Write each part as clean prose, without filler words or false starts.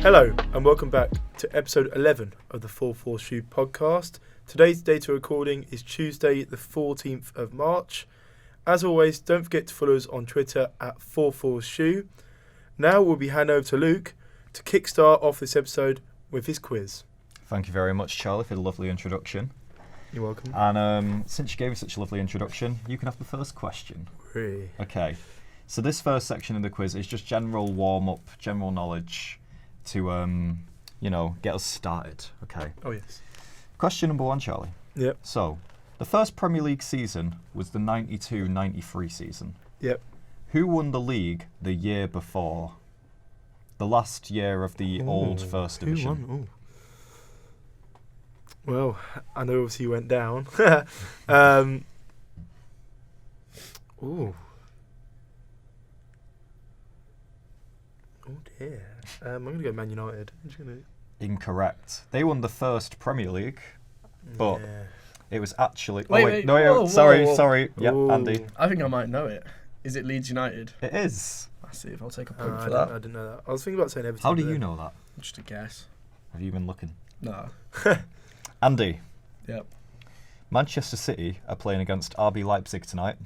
Hello and welcome back to episode 11 of the 4-4-SHU podcast. Today's data recording is Tuesday the 14th of March. As always, don't forget to follow us on Twitter at 4-4-SHU. Now we'll be handing over to Luke to kickstart off this episode with his quiz. Thank you very much, Charlie, for the lovely introduction. You're welcome. And since you gave me such a lovely introduction, you can have the first question. Really? Okay. So this first section of the quiz is just general warm-up, general knowledge to, get us started. Okay. Oh, yes. Question number one, Charlie. Yep. So, the first Premier League season was the 92-93 season. Yep. Who won the league the year before? The last year of the old First Division. Who won? Well, I know obviously you went down. Ooh. Oh dear. I'm going to go Man United. I'm just gonna... Incorrect. They won the first Premier League, but it was actually... Wait. Sorry. Yeah, Ooh. Andy. I think I might know it. Is it Leeds United? It is. Let's see if I'll take a point I for that. didn't know that. I was thinking about saying Everton. How do you know that? Just a guess. Have you been looking? No. Andy. Yep. Manchester City are playing against RB Leipzig tonight.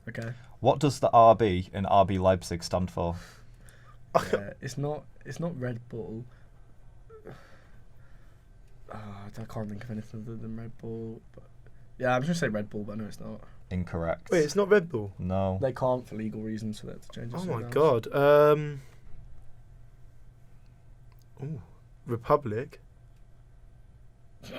Okay. What does the RB in RB Leipzig stand for? Yeah, it's not Red Bull. I can't think of anything other than Red Bull. But yeah, I'm just gonna say Red Bull, but I know it's not. Incorrect. Wait, it's not Red Bull? No. They can't for legal reasons, so they have to change it. Oh to my something god. else. Republic?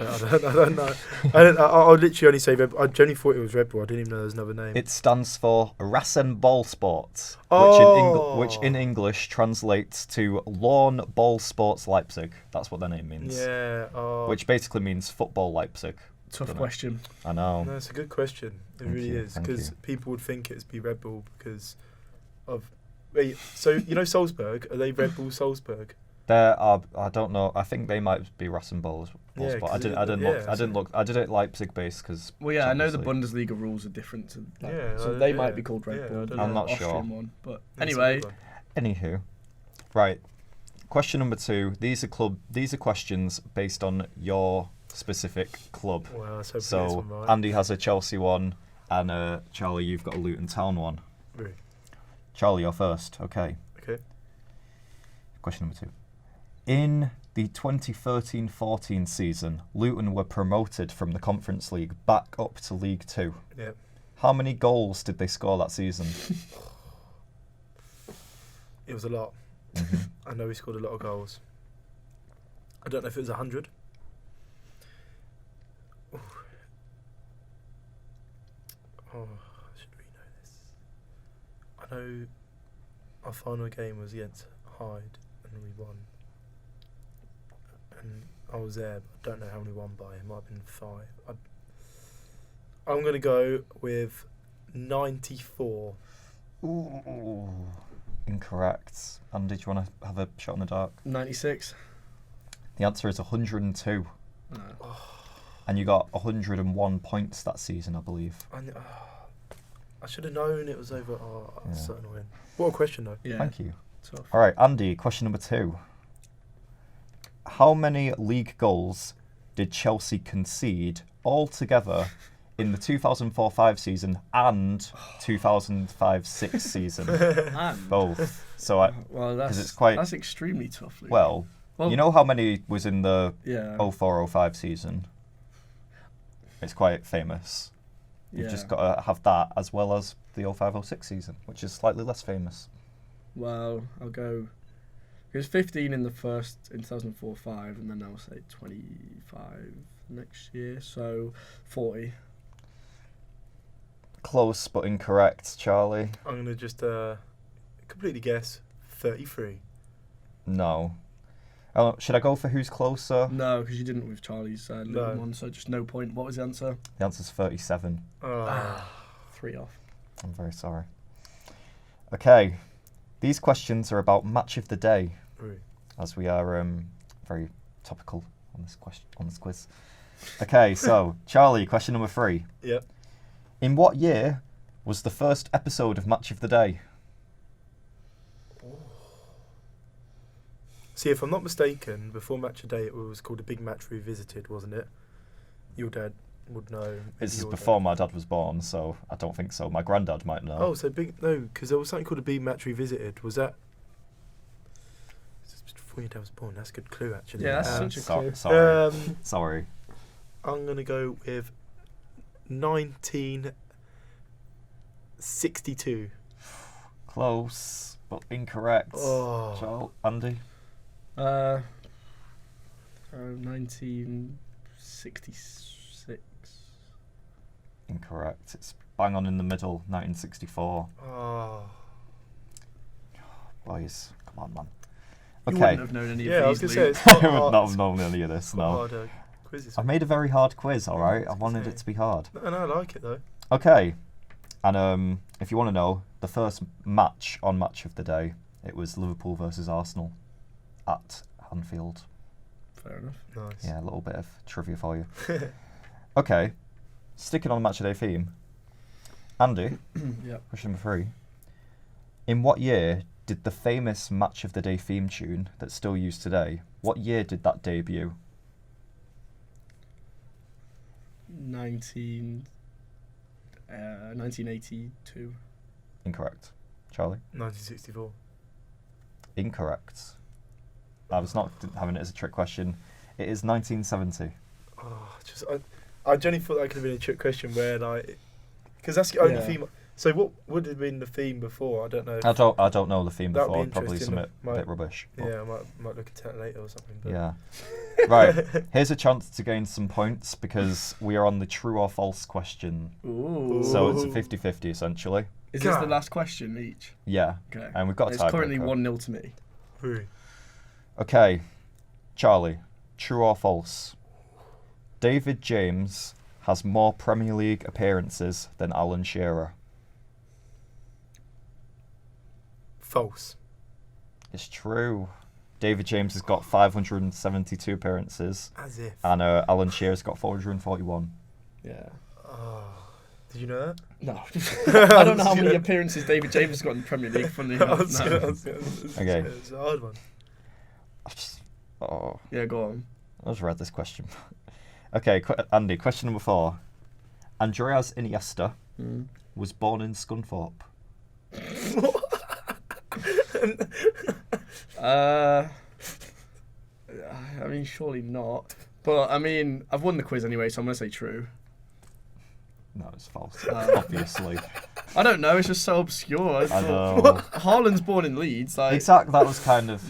I don't know. I'll literally only say Red Bull. I genuinely thought it was Red Bull. I didn't even know there was another name. It stands for Rasenballsport, which in English translates to Lawn Ball Sports Leipzig. That's what their name means. Yeah. Which basically means football Leipzig. Tough question. I know. No, it's a good question. It really is. Thank Because you. people would think it'd be Red Bull because of... Wait, so you know Salzburg? Are they Red Bull Salzburg? There are, I don't know. I think they might be Rasenball. Yeah, I didn't look. I did it Leipzig based because. Well, yeah, I know the Bundesliga rules are different to. So they might be called Red Bull. I'm not Austrian sure. One, but That's a anyway. good one. Anywho, right. Question number 2. These are questions based on your specific club. Well, let's hope we get this So one right. Andy has a Chelsea one, and Charlie, you've got a Luton Town one. Really? Charlie, you're first. Okay. Okay. Question number 2. In the 2013-14 season, Luton were promoted from the Conference League back up to League 2. Yeah. How many goals did they score that season? It was a lot. I know we scored a lot of goals. I don't know if it was 100. Ooh. Oh, should we know this? I know our final game was against Hyde and we won. And I was there, but I don't know how many won by. It might have been 5. I'm going to go with 94. Ooh. Incorrect. Andy, do you want to have a shot in the dark? 96. The answer is 102. And you got 101 points that season, I believe. I should have known it was over. That's so annoying. What a question, though. Yeah. Thank you. Tough. All right, Andy, question number 2. How many league goals did Chelsea concede altogether in the 2004-5 season and 2005-6 season? Both. So well, that's extremely tough. Luke. Well, you know how many was in the 04-05 season? It's quite famous. You've just got to have that as well as the 05-06 season, which is slightly less famous. Well, I'll go. It was 15 in 2004-5, and then I'll say 25 next year, so 40. Close but incorrect, Charlie. I'm going to just completely guess 33. No. Should I go for who's closer? No, because you didn't with Charlie's Luton one, so just no point. What was the answer? The answer's 37. 3 off. I'm very sorry. Okay. These questions are about match of the day, as we are very topical on this quiz. Okay, so Charlie, question number 3. Yep. In what year was the first episode of Match of the Day? See, if I'm not mistaken, before Match of Day it was called a Big Match Revisited, wasn't it? Your dad would know. This is before my dad was born, so I don't think so. My granddad might know. Oh, so because there was something called a Big Match Revisited. Was that before your dad was born? That's a good clue, actually. Yeah, that's such a clue. Sorry. Sorry. I'm going to go with 1962. Close, but incorrect. Oh. Joel, Andy? 1966. Incorrect. It's bang on in the middle, 1964. Oh. Boys, come on, man. You Okay. wouldn't have known any Yeah, I of was these. going Luke. to say, it's I not would hard. not have known any of this, Quite no. hard quizzes. I made a very hard quiz, alright? I wanted it to be hard. No, I like it, though. Okay. And if you want to know, the first match on Match of the Day, it was Liverpool versus Arsenal at Anfield. Fair enough. Nice. Yeah, a little bit of trivia for you. Okay. Sticking on the Match of Day theme. Andy, Yep. question number 3. In what year did the famous Match of the Day theme tune that's still used today, what year did that debut? 1982. Incorrect. Charlie? 1964. Incorrect. I was not having it as a trick question. It is 1970. Oh, I genuinely thought that could have been a trick question where, like, because that's the only Yeah. theme. So what would have been the theme before? I don't know. I don't know the theme That'd be before. Probably interesting. something a bit rubbish. but Yeah, I might look at it later or something. But. Yeah. Right. Here's a chance to gain some points because we are on the true or false question. Ooh. So it's a Ooh. 50-50 essentially. Is this the God. last question each? Yeah. Okay. And we've got a It's currently tiebreaker. 1-0 to me. Ooh. Okay. Charlie, true or false? David James has more Premier League appearances than Alan Shearer. False. It's true. David James has got 572 appearances As if. and Alan Shearer's got 441. Yeah. Oh. Did you know that? No. I don't know how many appearances David James has got in the Premier League. Funnily enough. No. Okay. It's a hard one. Yeah, go on. I just read this question. Okay, Andy, question number 4. Andreas Iniesta was born in Scunthorpe. I mean, surely not. But I mean, I've won the quiz anyway, so I'm gonna say true. No, it's false. Oh. Obviously. I don't know. It's just so obscure. I know. Haaland's born in Leeds. Like, Exactly. That was kind of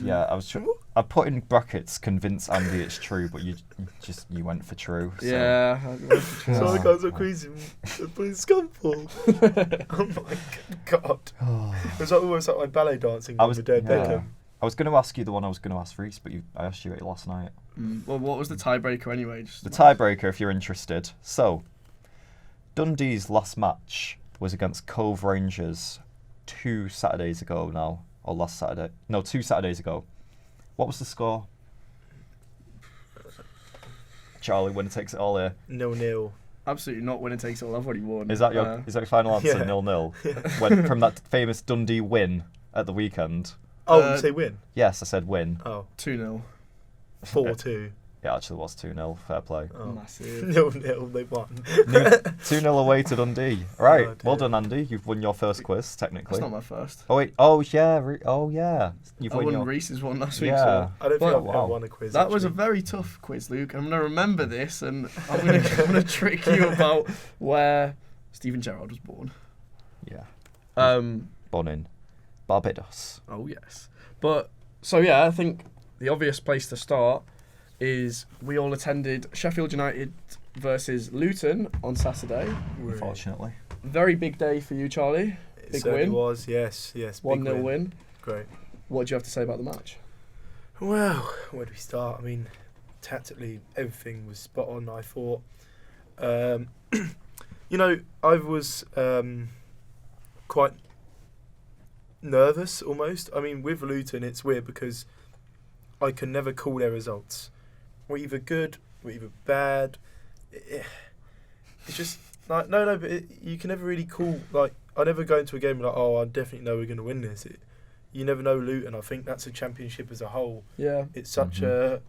I put in brackets convince Andy it's true, but you went for true. So. yeah. So the guys are crazy. They're playing Scunthorpe. Oh my god. It was almost like my ballet dancing with David Beckham. I was going to ask you the one I was going to ask Reece, but I asked you it last night. Well, what was the tiebreaker anyway? The tiebreaker, if you're interested. So, Dundee's last match was against Cove Rangers 2 Saturdays ago now, or last Saturday. No, 2 Saturdays ago. What was the score? Charlie, winner takes it all here. 0-0. Absolutely not. Winner takes it all. I've already won. Is that your final answer? Yeah. 0-0. When from that famous Dundee win at the weekend. Oh, you say win? Yes, I said win. Oh. 2-0. 4-2. It actually was 2-0. Fair play. Oh. Massive. 0-0, they won. 2-0 away to Dundee. Right, Oh, well dear. done, Andy. You've won your first quiz, technically. That's not my first. Oh wait, oh yeah. You've I won won your... Reese's one last week. Yeah. So I don't think But- I've ever wow. won a quiz. that was a actually. very tough quiz, Luke. I'm gonna remember this, and I'm gonna trick you about where Steven Gerrard was born. Yeah. Born in Barbados. Oh yes, but so yeah, I think the obvious place to start is we all attended Sheffield United versus Luton on Saturday. Unfortunately. Very big day for you, Charlie. It Big certainly win. was, yes. 1-0 win. Great. What do you have to say about the match? Well, where do we start? I mean, tactically, everything was spot on, I thought. I was quite nervous almost. I mean, with Luton, it's weird because I can never call their results. We're either good, we're either bad. It's just like, you can never really call, like, I never go into a game like, oh, I definitely know we're going to win this. you never know Luton. I think that's a championship as a whole. Yeah. It's such a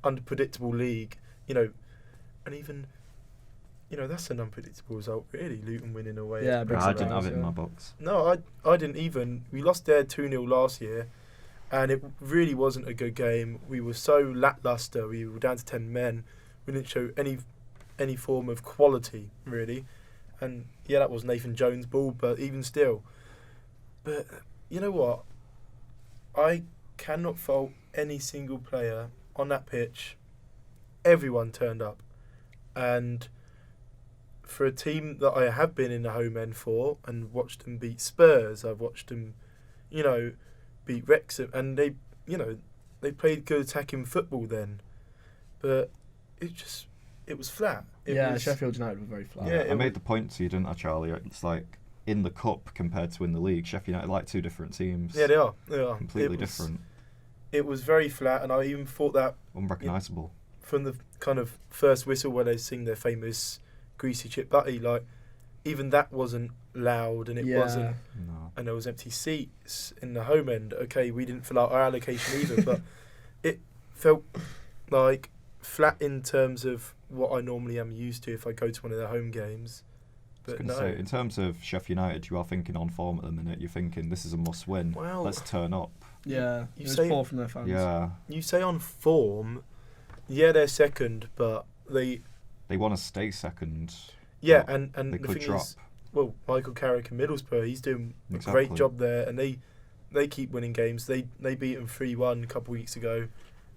unpredictable league, and even, that's an unpredictable result, really, Luton winning away. Yeah, at big I Bristol. didn't have it in yeah. my books. No, I didn't even. We lost there 2-0 last year, and it really wasn't a good game. We were so lacklustre. We were down to 10 men. We didn't show any form of quality, really. And, yeah, that was Nathan Jones' ball, but even still. But, you know what? I cannot fault any single player on that pitch. Everyone turned up. And for a team that I have been in the home end for and watched them beat Spurs, I've watched them, beat Wrexham, and they played good attacking football then. But it was flat. Sheffield United were very flat. Yeah, I made the point to you, didn't I, Charlie? It's like in the cup compared to in the league, Sheffield United like two different teams. Yeah, they are. Completely different. It was very flat, and I even thought that Unrecognisable. from the kind of first whistle where they sing their famous greasy chip butty, like even that wasn't loud, and it wasn't, No. and there was empty seats in the home end. Okay, we didn't fill out our allocation either, but it felt like flat in terms of what I normally am used to if I go to one of their home games. I was But going to no, say, in terms of Sheffield United, you are thinking on form at the minute. You're thinking this is a must-win. Well, Let's turn up. Yeah, You it was say- poor from their fans. Yeah, you say on form, yeah, they're second, but they want to stay second. yeah, Well, and they the could thing drop. is, well, Michael Carrick and Middlesbrough, he's doing a Exactly. great job there, and they keep winning games. They beat them 3-1 a couple of weeks ago,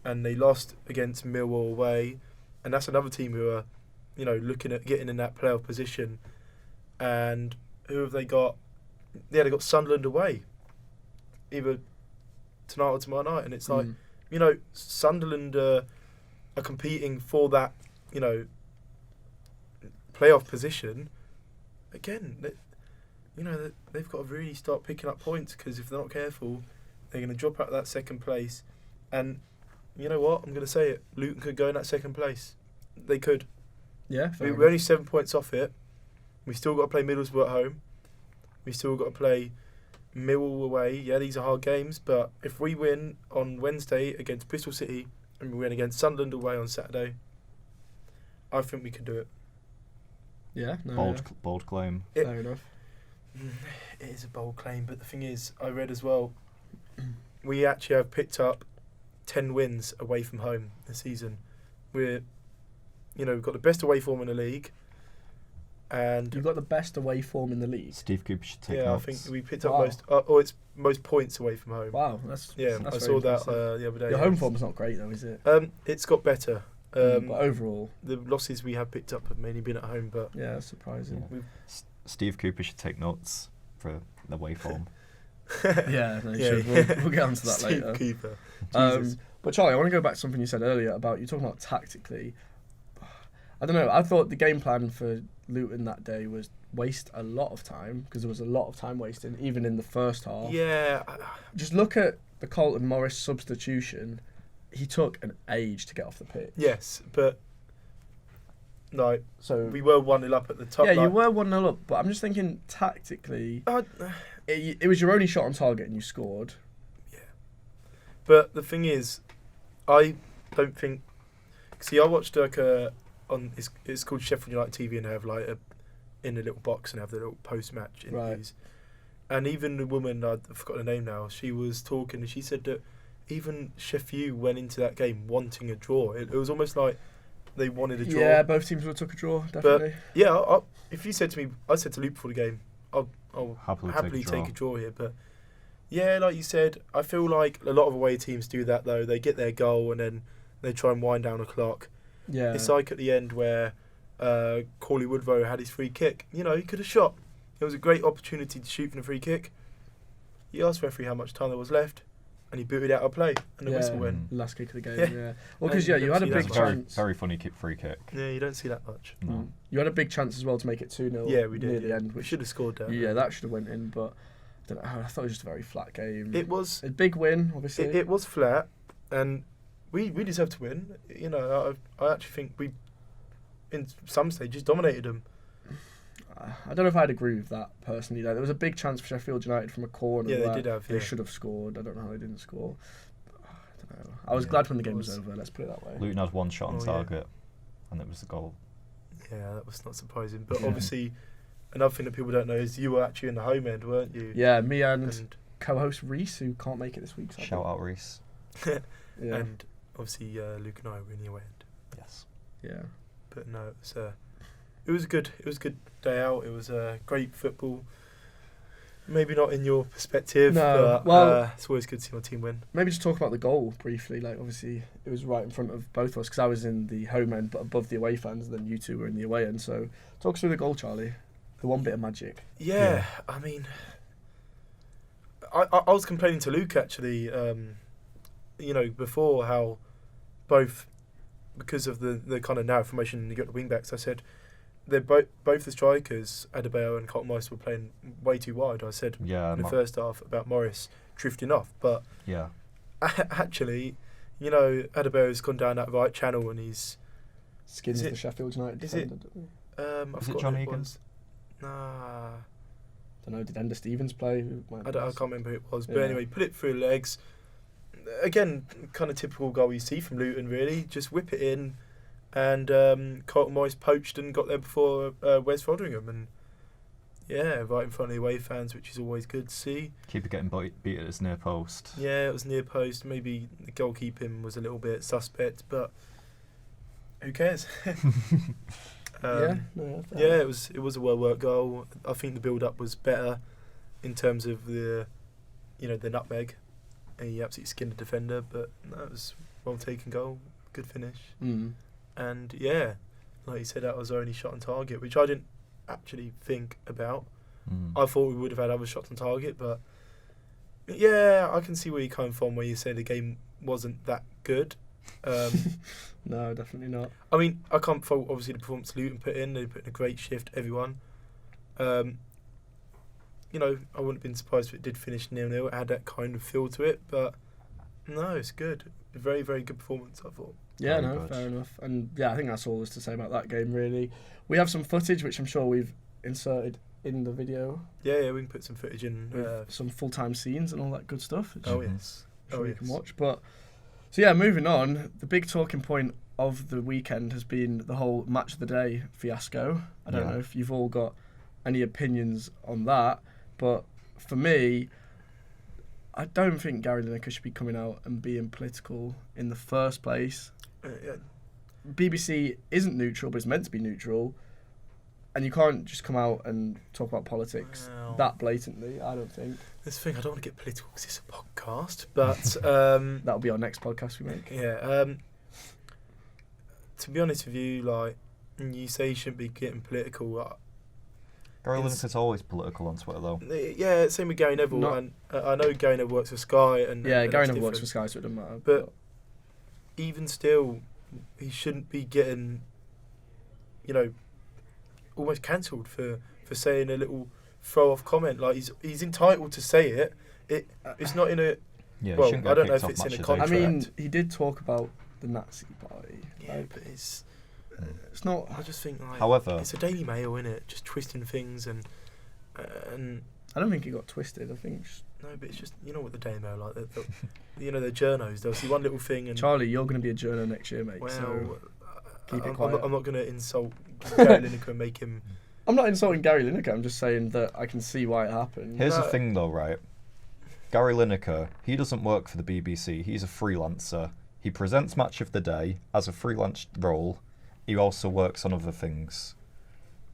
and they lost against Millwall away, and that's another team who are, looking at getting in that playoff position. And who have they got? Yeah, they got Sunderland away, either tonight or tomorrow night, and it's like, Sunderland are competing for that, playoff position. Again, they've got to really start picking up points, because if they're not careful, they're going to drop out of that second place. And you know what? I'm going to say it. Luton could go in that second place. They could. Yeah, fair We're only 7 points off it. We still got to play Middlesbrough at home. We still got to play Millwall away. Yeah, these are hard games, but if we win on Wednesday against Bristol City and we win against Sunderland away on Saturday, I think we could do it. Yeah, no, Bold claim. fair enough. It is a bold claim, but the thing is, I read as well, we actually have picked up 10 wins away from home this season. We've got the best away form in the league. And You've got the best away form in the league. Steve Cooper should take yeah, notes. I think we picked up Wow. it's most points away from home. Wow, that's Yeah, that's I very saw that impressive. the other day. Your home form's not great though, is it? It's got better. But overall, The losses we have picked up have mainly been at home, but yeah, that's surprising. Steve Cooper should take notes for the way form. Yeah, no, Yeah, should. yeah. We'll get onto that Steve later. Cooper. Jesus. But Charlie, I want to go back to something you said earlier about you talking about tactically. I don't know. I thought the game plan for Luton that day was waste a lot of time, because there was a lot of time wasting, even in the first half. Yeah, Just look at the Colton Morris substitution. He took an age to get off the pitch. yes, but no, So we were 1-0 up at the top. yeah, you were 1-0 up, but I'm just thinking tactically, it was your only shot on target and you scored. But the thing is, I don't think. See, I watched it's called Sheffield United TV, and they have in a little box and have the little post-match interviews. Right. And even the woman, I forgot her name now, she was talking and she said that even Sheffield went into that game wanting a draw. It was almost like they wanted a draw. Yeah, both teams would have took a draw, definitely. Yeah, if you said to me, I said to Luke before the game, I'll Happily take a draw here. But yeah, like you said, I feel like a lot of away teams do that though. They get their goal and then they try and wind down the clock. Yeah. It's like at the end where Corley Woodrow had his free kick. He could have shot. It was a great opportunity to shoot from the free kick. He asked referee how much time there was left, and he booted out of play, and the whistle went. Last kick of the game, Yeah. yeah. Well, because you had a see big that Very, chance. very funny free kick. Yeah, you don't see that much. No. You had a big chance as well to make it 2-0 Yeah, we did. near the yeah. end. We Which, should have scored that. yeah, that should have went in, but I don't know. I thought it was just a very flat game. It was. A big win, obviously. It was flat, and we deserved to win. I actually think we, in some stages, dominated them. I don't know if I'd agree with that personally. Like, there was a big chance for Sheffield United from a corner. Yeah, they where did have, They yeah. should have scored. I don't know how they didn't score. I don't know. I was glad when the game was over. Let's put it that way. Luton had one shot on Oh, yeah. target, and it was the goal. Yeah, that was not surprising. But Yeah. obviously, another thing that people don't know is you were actually in the home end, weren't you? Yeah, me and And, co-host Reese, who can't make it this week. sadly. Shout out Reese. Yeah. and obviously Luke and I were in the away end. Yes. Yeah. But no, it was a good day out. It was great football. Maybe not in your perspective, No, but well- it's always good to see my team win. Maybe just talk about the goal briefly. Like, obviously, it was right in front of both of us because I was in the home end, but above the away fans. Then you two were in the away end. So, talk us through the goal, Charlie. The one bit of magic. Yeah, I mean, I was complaining to Luke actually, before how both, because of the kind of narrow formation you got the wing backs, I said they're both the strikers, Adebayo and Cotton Morris, were playing way too wide. I said Yeah. in the first half about Morris drifting off, but Yeah. actually, Adebayo's gone down that right channel and he's Skins Is it- the Sheffield United is it- defender. Don't I Is it forgot John who it Egan? was. Nah, know. Did Ender Stevens play? Who might I can't remember who it was, but Yeah. anyway, put it through legs. Again, kind of typical goal you see from Luton, really. Just whip it in, and Carlton Morris poached and got there before Wes Foderingham, and yeah, right in front of the away fans, which is always good to see. Keeper getting beat at his near post. Yeah, it was near post. Maybe the goalkeeping was a little bit suspect, but who cares? Yeah. Yeah, it was a well worked goal. I think the build up was better in terms of the nutmeg. And he absolutely skinned the defender, but that was well taken goal, good finish. Mm. And yeah, like you said, that was our only shot on target, which I didn't actually think about. I thought we would have had other shots on target, but yeah, I can see where you come from where you say the game wasn't that good. No, definitely not. I mean, I can't fault obviously the performance Luton put in. They put in a great shift, everyone. I wouldn't have been surprised if it did finish 0-0. It had that kind of feel to it, but no, it's good. A very, very good performance, I thought. Yeah, Very no, good. fair enough. And yeah, I think that's all there's to say about that game, really. We have some footage, which I'm sure we've inserted in the video, Yeah, we can put some footage in. with some full-time scenes and all that good stuff. Which Oh, Mhm. yes. I'm sure you can yes. watch. But so yeah, moving on. The big talking point of the weekend has been the whole match of the day fiasco. I don't Yeah. know if you've all got any opinions on that, but for me, I don't think Gary Lineker should be coming out and being political in the first place. Yeah. BBC isn't neutral, but it's meant to be neutral, and you can't just come out and talk about politics Well. that blatantly. I don't think This thing, I don't want to get political because it's a podcast, but that'll be our next podcast we make. yeah. To be honest with you, like you say, you shouldn't be getting political. Gary It's- Lineker's always political on Twitter, though. Yeah, same with Gary Neville, Not- and I know Gary Neville works for Sky, and Yeah, and Gary that's Neville works for different. Sky, so it doesn't matter. But even still, he shouldn't be getting, almost cancelled for saying a little throw-off comment. Like he's entitled to say it. It's not in a. Yeah, Well, he shouldn't get I don't know kicked if off it's in a match of the contract. I day. mean, he did talk about the Nazi Party. Yeah, Like, but it's not. I just think like However, it's a Daily Mail, innit? Just twisting things and I don't think he got twisted. I think no, but it's just what the Daily Mail like. They're journos. They'll see one little thing and Charlie, you're going to be a journo next year, mate. well, So keep it I'm quiet. not going to insult Gary Lineker and make him. I'm not insulting Gary Lineker. I'm just saying that I can see why it happened. here's the No. thing, though, right? Gary Lineker, he doesn't work for the BBC. He's a freelancer. He presents Match of the Day as a freelance role. He also works on other things.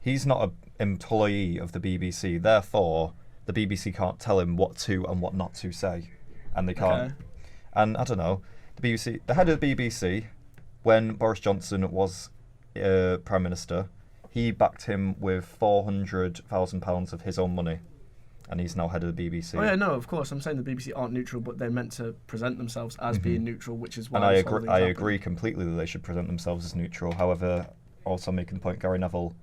He's not an employee of the BBC. Therefore, the BBC can't tell him what to and what not to say. And they can't. Okay. And I don't know, the head of the BBC, when Boris Johnson was Prime Minister, he backed him with £400,000 of his own money. And he's now head of the BBC. Oh yeah, no, of course. I'm saying the BBC aren't neutral, but they're meant to present themselves as Mhm. being neutral, which is why. And I this whole agree. thing's I happened. agree completely that they should present themselves as neutral. However, also making the point, Gary Neville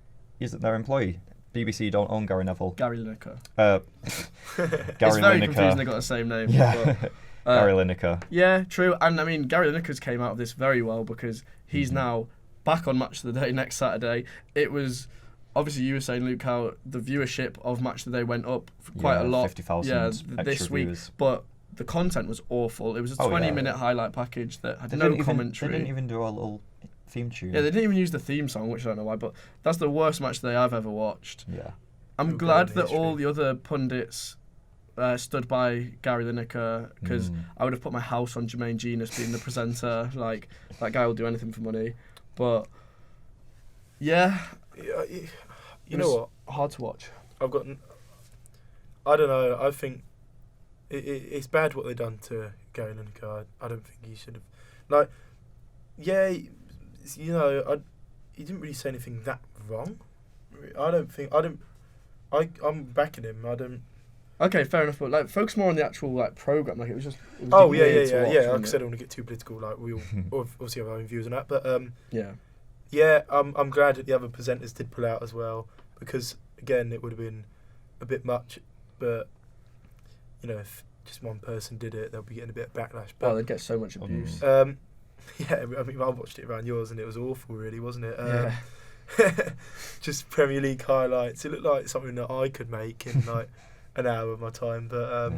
isn't their employee. BBC don't own Gary Neville. Gary Lineker. Gary It's very confusing. Lineker. They got the same name. Yeah, But, Gary Lineker. yeah, true. And I mean, Gary Lineker's came out of this very well because he's Mhm. now back on Match of the Day next Saturday. It was obviously you were saying, Luke, how the viewership of Match of the Day went up for quite a lot. 50,000 this extra week, viewers. but the content was awful. It was a 20-minute highlight package that had no commentary. They didn't even do a little theme tune. Yeah, they didn't even use the theme song, which I don't know why, but that's the worst Match of the Day I've ever watched. Yeah. I'm Go glad down in that history. all the other pundits stood by Gary Lineker, because I would have put my house on Jermaine Genius being the presenter. Like, that guy will do anything for money. But yeah, You know what? hard to watch. I don't know. I think it's bad what they've done to Gary Lineker. I don't think he should have. Like, yeah, you know, he didn't really say anything that wrong. I'm backing him. I don't. Okay, fair enough, but like focus more on the actual like program. Like it was just. It was Oh weird to watch, yeah. Like I wasn't said, I it? don't want to get too political. Like we all obviously have our own views on that, but Yeah. yeah, I'm glad that the other presenters did pull out as well, because again it would have been a bit much, but you know, if just one person did it, they'll be getting a bit of backlash. But Well, they get so much abuse. yeah, I mean, I watched it around yours and it was awful, really, wasn't it? Yeah. Just Premier League highlights. It looked like something that I could make in like an hour of my time, but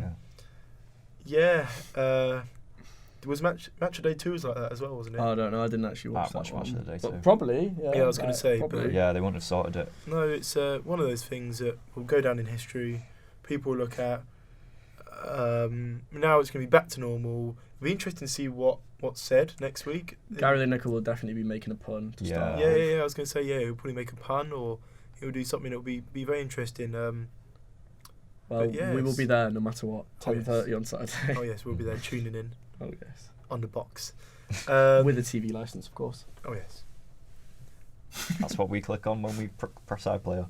was match of day 2 was like that as well, wasn't it? I don't know. I didn't actually watch Watch that one. Match of the Day But too. probably. Yeah, Yeah, I was gonna say, probably. but- Yeah, they wouldn't have sorted it. No, it's one of those things that will go down in history. People will look at. Now it's going to be back to normal. It'll be interesting to see what's said next week. Gary Lineker will definitely be making a pun to start. Yeah. I was going to say, he'll probably make a pun or he'll do something that will be very interesting. Well, yeah, we will it's- be there no matter what. Oh, yes. 10:30 on Saturday. Oh yes, we'll be there tuning in Oh yes. on the box. With a TV license, of course. Oh yes. That's what we click on when we press iPlayer.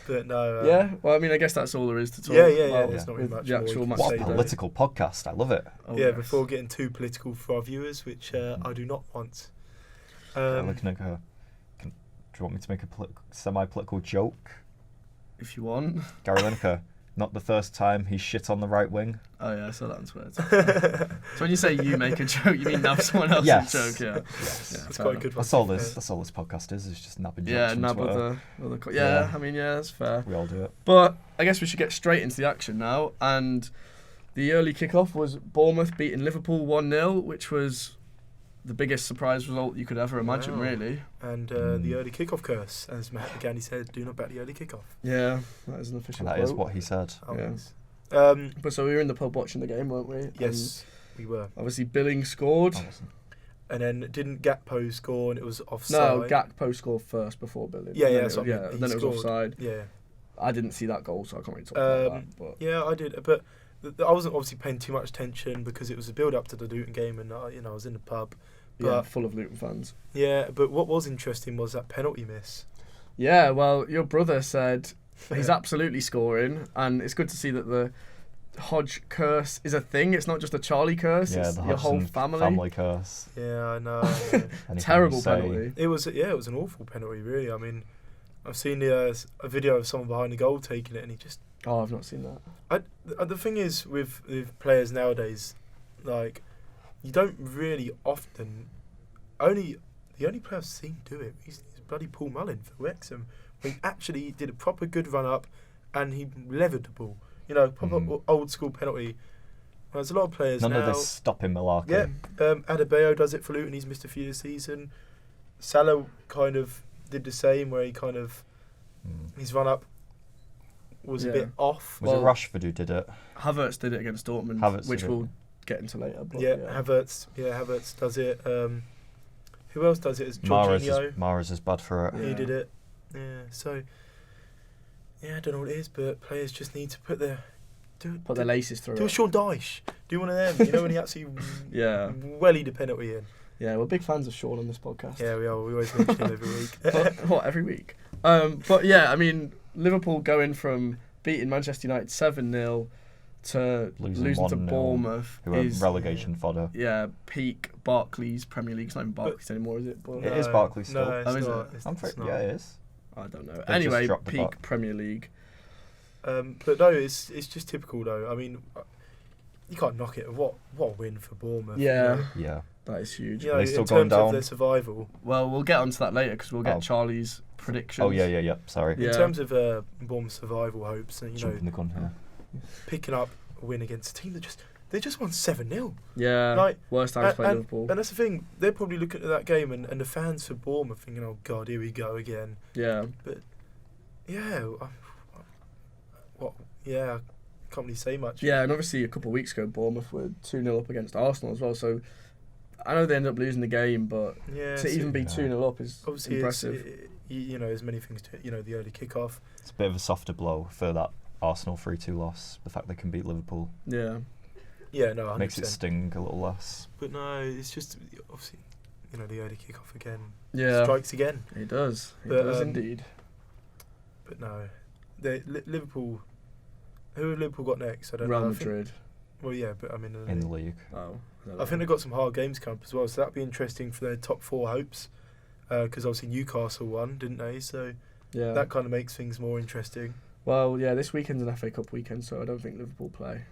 But no. Yeah. Well, I mean, I guess that's all there is to talk Yeah. about. There's not really with much the more actual we can match What say a day. there. political podcast. I love it. Oh, Yeah. yes. Before getting too political for our viewers, which I do not want. Looking at her. Do you want me to make a semi-political joke? If you want. Gary Lineker, not the first time he shit on the right wing. Oh yeah, I saw that on Twitter. So when you say you make a joke, you mean nab someone else's Yes. joke, yeah. Yes. Yeah, It's fair quite a enough. good one. That's all this. That's all this podcast is. It's just nabbing jokes Yeah, from nab Twitter. other Yeah. I mean, yeah, that's fair. We all do it. But I guess we should get straight into the action now. And the early kickoff was Bournemouth beating Liverpool 1-0, which was the biggest surprise result you could ever imagine, Wow. really. And the early kickoff curse, as Mahatma Gandhi said, do not back the early kickoff. Yeah, that is an official That quote. is what he said. Oh, Yeah. yes. But so we were in the pub watching the game, weren't we? Yes, we were. And obviously, Billing scored. I wasn't. And then didn't Gakpo score and it was No, offside? Gakpo scored first before Billing. Yeah, And then that's what I mean. He then it was scored. offside. Yeah. I didn't see that goal, so I can't really talk about that. But Yeah, I did. But I wasn't obviously paying too much attention because it was a build-up to the Luton game and, I was in the pub. yeah, But full of Luton fans. yeah, but what was interesting was that penalty miss. Yeah, well, your brother said he's absolutely scoring, and it's good to see that the Hodge curse is a thing. It's not just a Charlie curse, Yeah, it's the your whole Hodgson family. curse. Yeah, I know. Anything Terrible you say. penalty. It was an awful penalty, really. I mean, I've seen a video of someone behind the goal taking it and he just... Oh, I've not seen that. The thing is with players nowadays, like, you don't really often... The only player I've seen do it is bloody Paul Mullin for Wrexham. He actually did a proper good run-up and he levered the ball. Proper old school penalty. Well, there's a lot of players None now. of this stopping malarkey. Yeah, Adebayo does it for Luton. He's missed a few this season. Salah kind of did the same, where he kind of his run up was a Yeah. bit off. Was Well- it Rashford who did it? Havertz did it against Dortmund, Havertz which did it. we'll get into later. But Yeah, Havertz does it. Who else does it? Is Jorginho? Mahrez is bad for it. Yeah. He did it. Yeah. So I don't know what it is, but players just need to put their laces through do a it. Sean Dyche. Do one of them. You know when he actually Yeah. wellied the penalty in. Yeah, we're big fans of Sean on this podcast. Yeah, we are. We always mention him every week. What, every week? But yeah, I mean, Liverpool going from beating Manchester United 7-0 to Losing losing to 1-0, Bournemouth Who are is relegation fodder. peak Barclays Premier League. It's not even Barclays anymore, is it? But It is Barclays still. No, it's Oh, is not. it? It's- I'm it's pretty, not. yeah, it is. I don't know. just Anyway, dropped the peak buck. Premier League. But no, it's just typical though. I mean, you can't knock it. What a win for Bournemouth. Yeah. You know? Yeah. That is huge. You know, Are they still in going terms of down? their survival. Well, we'll get onto that later because we'll get Oh. Charlie's predictions. Oh, yeah. Sorry. Yeah. In terms of Bournemouth survival hopes, and Jumping the gun here. picking up a win against a team that they just won 7-0. Yeah. Like, Worst time to play Liverpool. And that's the thing, they're probably looking at that game and the fans for Bournemouth thinking, oh God, here we go again. Yeah. Yeah, I can't really say much. Yeah, and obviously a couple of weeks ago, Bournemouth were 2-0 up against Arsenal as well. So I know they ended up losing the game, but to even be 2-0 up is obviously impressive. There's many things to it. The early kick-off. It's a bit of a softer blow for that Arsenal 3-2 loss. The fact they can beat Liverpool Yeah. Yeah, no, 100%. makes it sting a little less. But no, it's just obviously, the early kick-off again. Yeah. Strikes again. It does. It But, does indeed. But no, Liverpool. Who have Liverpool got next? I don't Real know. Madrid. Well, yeah, but I mean, In the league. Oh. I think they've got some hard games coming up as well, so that'd be interesting for their top four hopes. Because obviously Newcastle won, didn't they? So Yeah. that kind of makes things more interesting. Well, yeah, this weekend's an FA Cup weekend, so I don't think Liverpool play.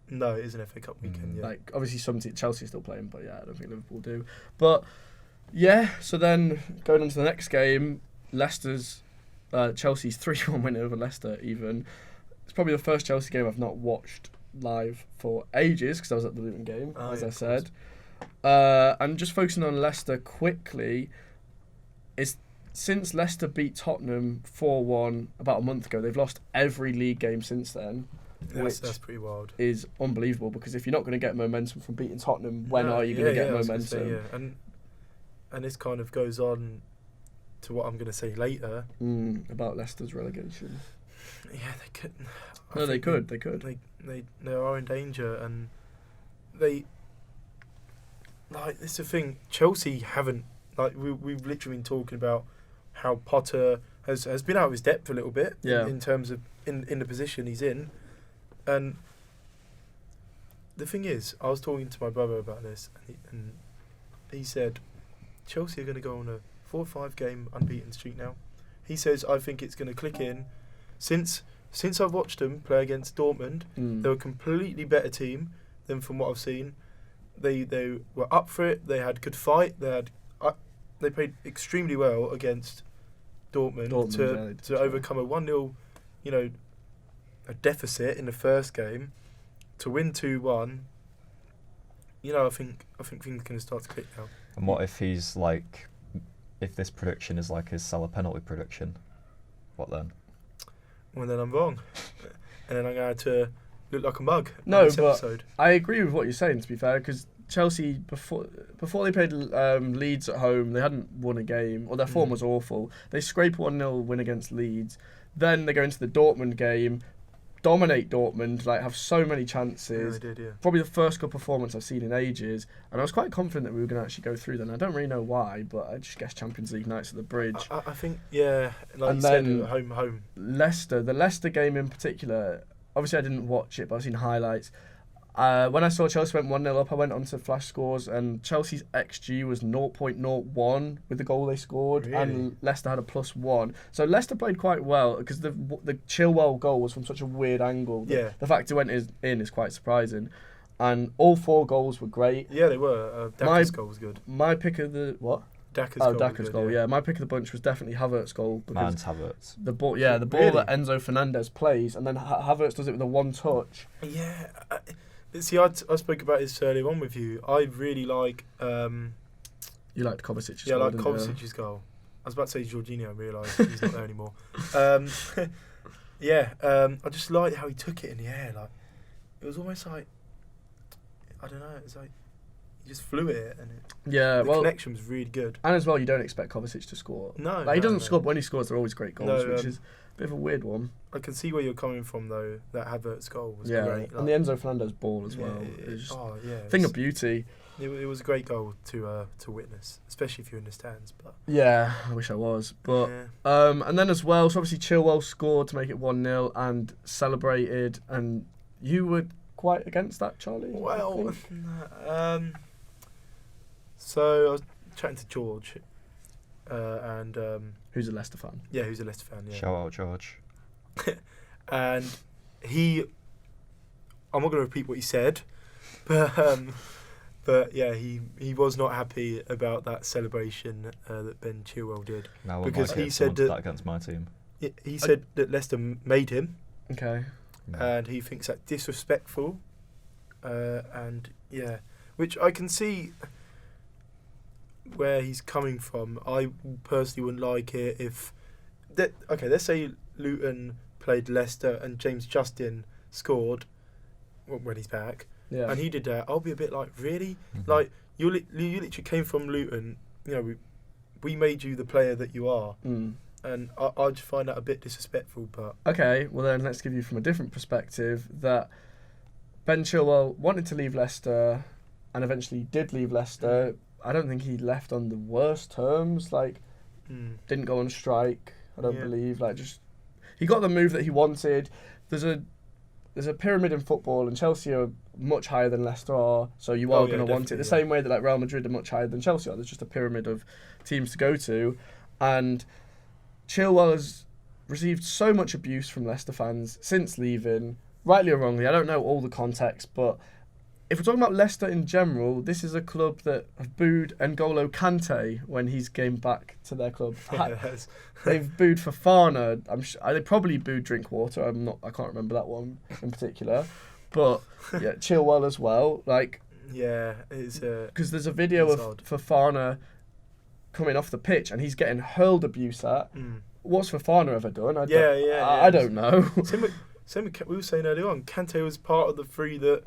No, it is an FA Cup weekend. Yeah. Like, obviously, Chelsea are still playing, but yeah, I don't think Liverpool do. But yeah, so then going on to the next game, Chelsea's 3-1 win over Leicester. Even it's probably the first Chelsea game I've not watched live for ages because I was at the Luton game, as I said. And just focusing on Leicester quickly, since Leicester beat Tottenham 4-1 about a month ago, they've lost every league game since then. That's pretty wild. Is unbelievable because if you're not going to get momentum from beating Tottenham, when are you going to get momentum? And this kind of goes on to what I'm going to say later About Leicester's relegation. Yeah, they could. They could. They are in danger, and they it's the thing. Chelsea haven't we've literally been talking about how Potter has been out of his depth a little bit in terms of in the position he's in, and the thing is, I was talking to my brother about this, and he said Chelsea are going to go on a 4 or 5 game unbeaten streak now. He says I think it's going to click in. Since I've watched them play against Dortmund, they're a completely better team than from what I've seen. They were up for it. They had good fight. They played extremely well against Dortmund to overcome a 1-0, a deficit in the first game, to win 2-1. I think things are going to start to click now. And what if he's if this prediction is like his Salah penalty prediction? What then? Well, then I'm wrong. And then I'm going to look like a mug. No, this but episode. I agree with what you're saying, to be fair, because Chelsea, before they played Leeds at home, they hadn't won a game, or their form was awful. They scrape 1-0 win against Leeds. Then they go into the Dortmund game, dominate Dortmund, have so many chances. Yeah, they did, yeah. Probably the first good performance I've seen in ages, and I was quite confident that we were going to actually go through then. I don't really know why, but I just guess Champions League nights at the Bridge. I think, yeah, like and you then said, home. the Leicester game in particular, obviously I didn't watch it, but I've seen highlights. When I saw Chelsea went 1-0 up, I went onto Flash Scores, and Chelsea's XG was 0.01 with the goal they scored, and Leicester had a +1. So Leicester played quite well because the Chilwell goal was from such a weird angle. The fact it went in is quite surprising, and all 4 goals were great. Yeah, they were. Daka's goal was good. My pick of the what? Daka's goal. Yeah, my pick of the bunch was definitely Havertz's goal. Man's Havertz. The ball that Enzo Fernandez plays, and then Havertz does it with a one touch. Yeah. See, I spoke about this earlier on with you. I really like... you liked Kovacic's goal, Yeah, I like didn't Kovacic's goal. I was about to say Jorginho, I realised he's not there anymore. I just liked how he took it in the air. It was almost like... I don't know, it's like... He just flew it, and the connection was really good. And as well, you don't expect Kovacic to score. No, he doesn't score, but when he scores, they're always great goals, which is a bit of a weird one. I can see where you're coming from, though. That Havertz goal was great. And the Enzo Fernandez ball as well. Thing of beauty. It was a great goal to witness, especially if you're in the stands. But yeah, I wish I was. But and then as well, so obviously Chilwell scored to make it 1-0 and celebrated. And you were quite against that, Charlie? Well, so I was chatting to George, and who's a Leicester fan? Yeah, who's a Leicester fan. Yeah. Shout out George. And I'm not going to repeat what he said, but But yeah, he was not happy about that celebration that Ben Chilwell did. Now because he said that against my team. He said that Leicester made him. Okay. And he thinks that disrespectful. And yeah, which I can see where he's coming from. I personally wouldn't like it if let's say Luton played Leicester and James Justin scored when he's back, and he did that. I'll be a bit like, really? Mm-hmm. Like you literally came from Luton. You know, we made you the player that you are, and I just find that a bit disrespectful. But okay, well then let's give you from a different perspective that Ben Chilwell wanted to leave Leicester, and eventually did leave Leicester. I don't think he left on the worst terms. Like, didn't go on strike. I don't believe. Like, just he got the move that he wanted. There's a pyramid in football, and Chelsea are much higher than Leicester are. So you are going to want it the same way that like Real Madrid are much higher than Chelsea are. There's just a pyramid of teams to go to, and Chilwell has received so much abuse from Leicester fans since leaving, rightly or wrongly. I don't know all the context, but if we're talking about Leicester in general, this is a club that have booed N'Golo Kante when he's came back to their club. They've booed Fofana. They probably booed Drinkwater. I can't remember that one in particular, but yeah, Chilwell as well. Like, yeah, it's because there's a video of Fofana coming off the pitch and he's getting hurled abuse at. What's Fofana ever done? I don't know. Same with, we were saying earlier on, Kante was part of the three that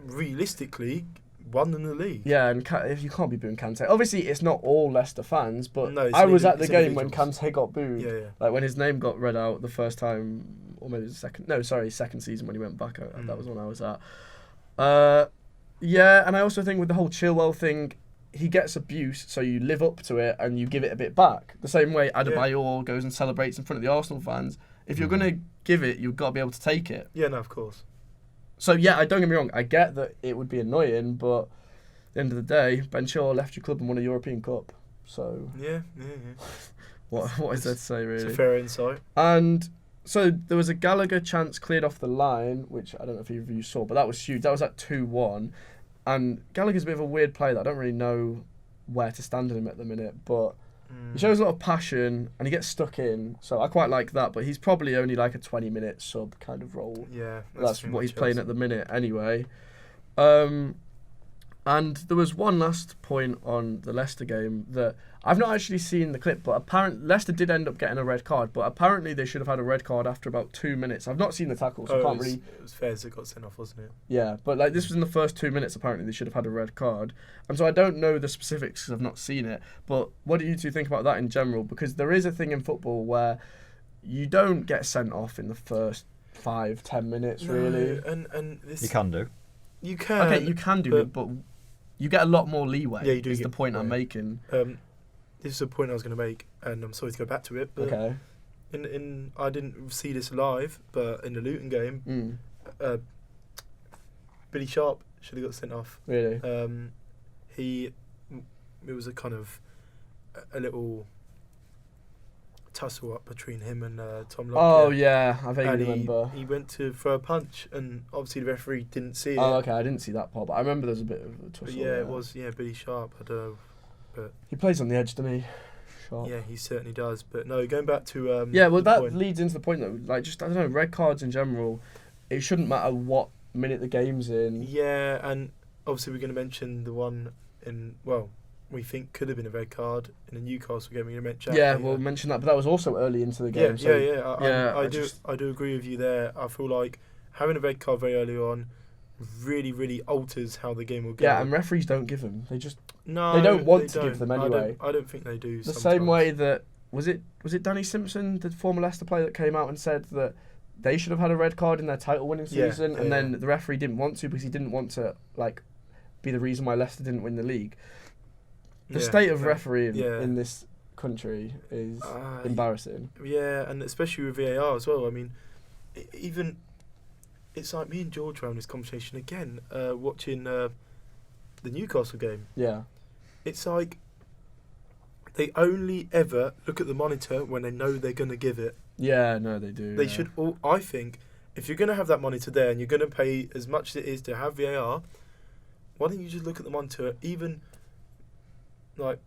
realistically won in the league. Yeah, and if you can't be booing Kante. Obviously, it's not all Leicester fans, but I was at the game when Kante got booed. Yeah. Like when his name got read out the first time, or maybe the second season when he went back. That was when I was at. Yeah, and I also think with the whole Chilwell thing, he gets abuse, so you live up to it and you give it a bit back. The same way Adebayor goes and celebrates in front of the Arsenal fans. If you're going to give it, you've got to be able to take it. Yeah, no, of course. So yeah, don't get me wrong. I get that it would be annoying, but at the end of the day, Ben Chilwell left your club and won a European Cup. So yeah. What is there to say, really? It's a fair insight. And so there was a Gallagher chance cleared off the line, which I don't know if either of you saw, but that was huge. That was at 2-1. And Gallagher's a bit of a weird player that I don't really know where to stand in him at the minute, but he shows a lot of passion and he gets stuck in, so I quite like that, but he's probably only like a 20-minute sub kind of role. Yeah, that's what he's playing at the minute anyway. And there was one last point on the Leicester game that I've not actually seen the clip, but apparently Leicester did end up getting a red card, but apparently they should have had a red card after about 2 minutes. I've not seen the tackle, so I can't really... It was Fairs that got sent off, wasn't it? Yeah, but like this was in the first 2 minutes, apparently they should have had a red card. And so I don't know the specifics because I've not seen it, but what do you two think about that in general? Because there is a thing in football where you don't get sent off in the first 5-10 minutes, really. And this... You can do. You can. Okay, you can do it, but you get a lot more leeway. Yeah, you do. Is the point I'm making. This is a point I was going to make, and I'm sorry to go back to it. But okay. I didn't see this live, but in the Luton game, Billy Sharp should have got sent off. Really? It was a kind of a little tussle up between him and Tom Lockyer. Oh yeah, I vaguely remember. He went to throw a punch, and obviously the referee didn't see it. Oh, okay, I didn't see that part, but I remember there was a bit of a tussle. But yeah, it was Billy Sharp. I don't know, but he plays on the edge, doesn't he? Sharp. Yeah, he certainly does. But no, going back to yeah, well that leads into the point though. Like, just I don't know, red cards in general, it shouldn't matter what minute the game's in. Yeah, and obviously we're going to mention the one in we think could have been a red card in the Newcastle game. We're going to mention. Yeah, we'll mention that, but that was also early into the game. I do agree with you there. I feel like having a red card very early on really, really alters how the game will go. Yeah, and referees don't give them. They don't want to give them anyway. I don't think they do. The same way that was it Danny Simpson, the former Leicester player, that came out and said that they should have had a red card in their title-winning season, and then the referee didn't want to because he didn't want to be the reason why Leicester didn't win the league. The state of refereeing in this country is embarrassing. Yeah, and especially with VAR as well. I mean, even it's like me and George were having this conversation again, watching the Newcastle game. Yeah. It's like they only ever look at the monitor when they know they're going to give it. Yeah, no, they do. They should all. I think if you're going to have that monitor there and you're going to pay as much as it is to have VAR, why don't you just look at the monitor, even like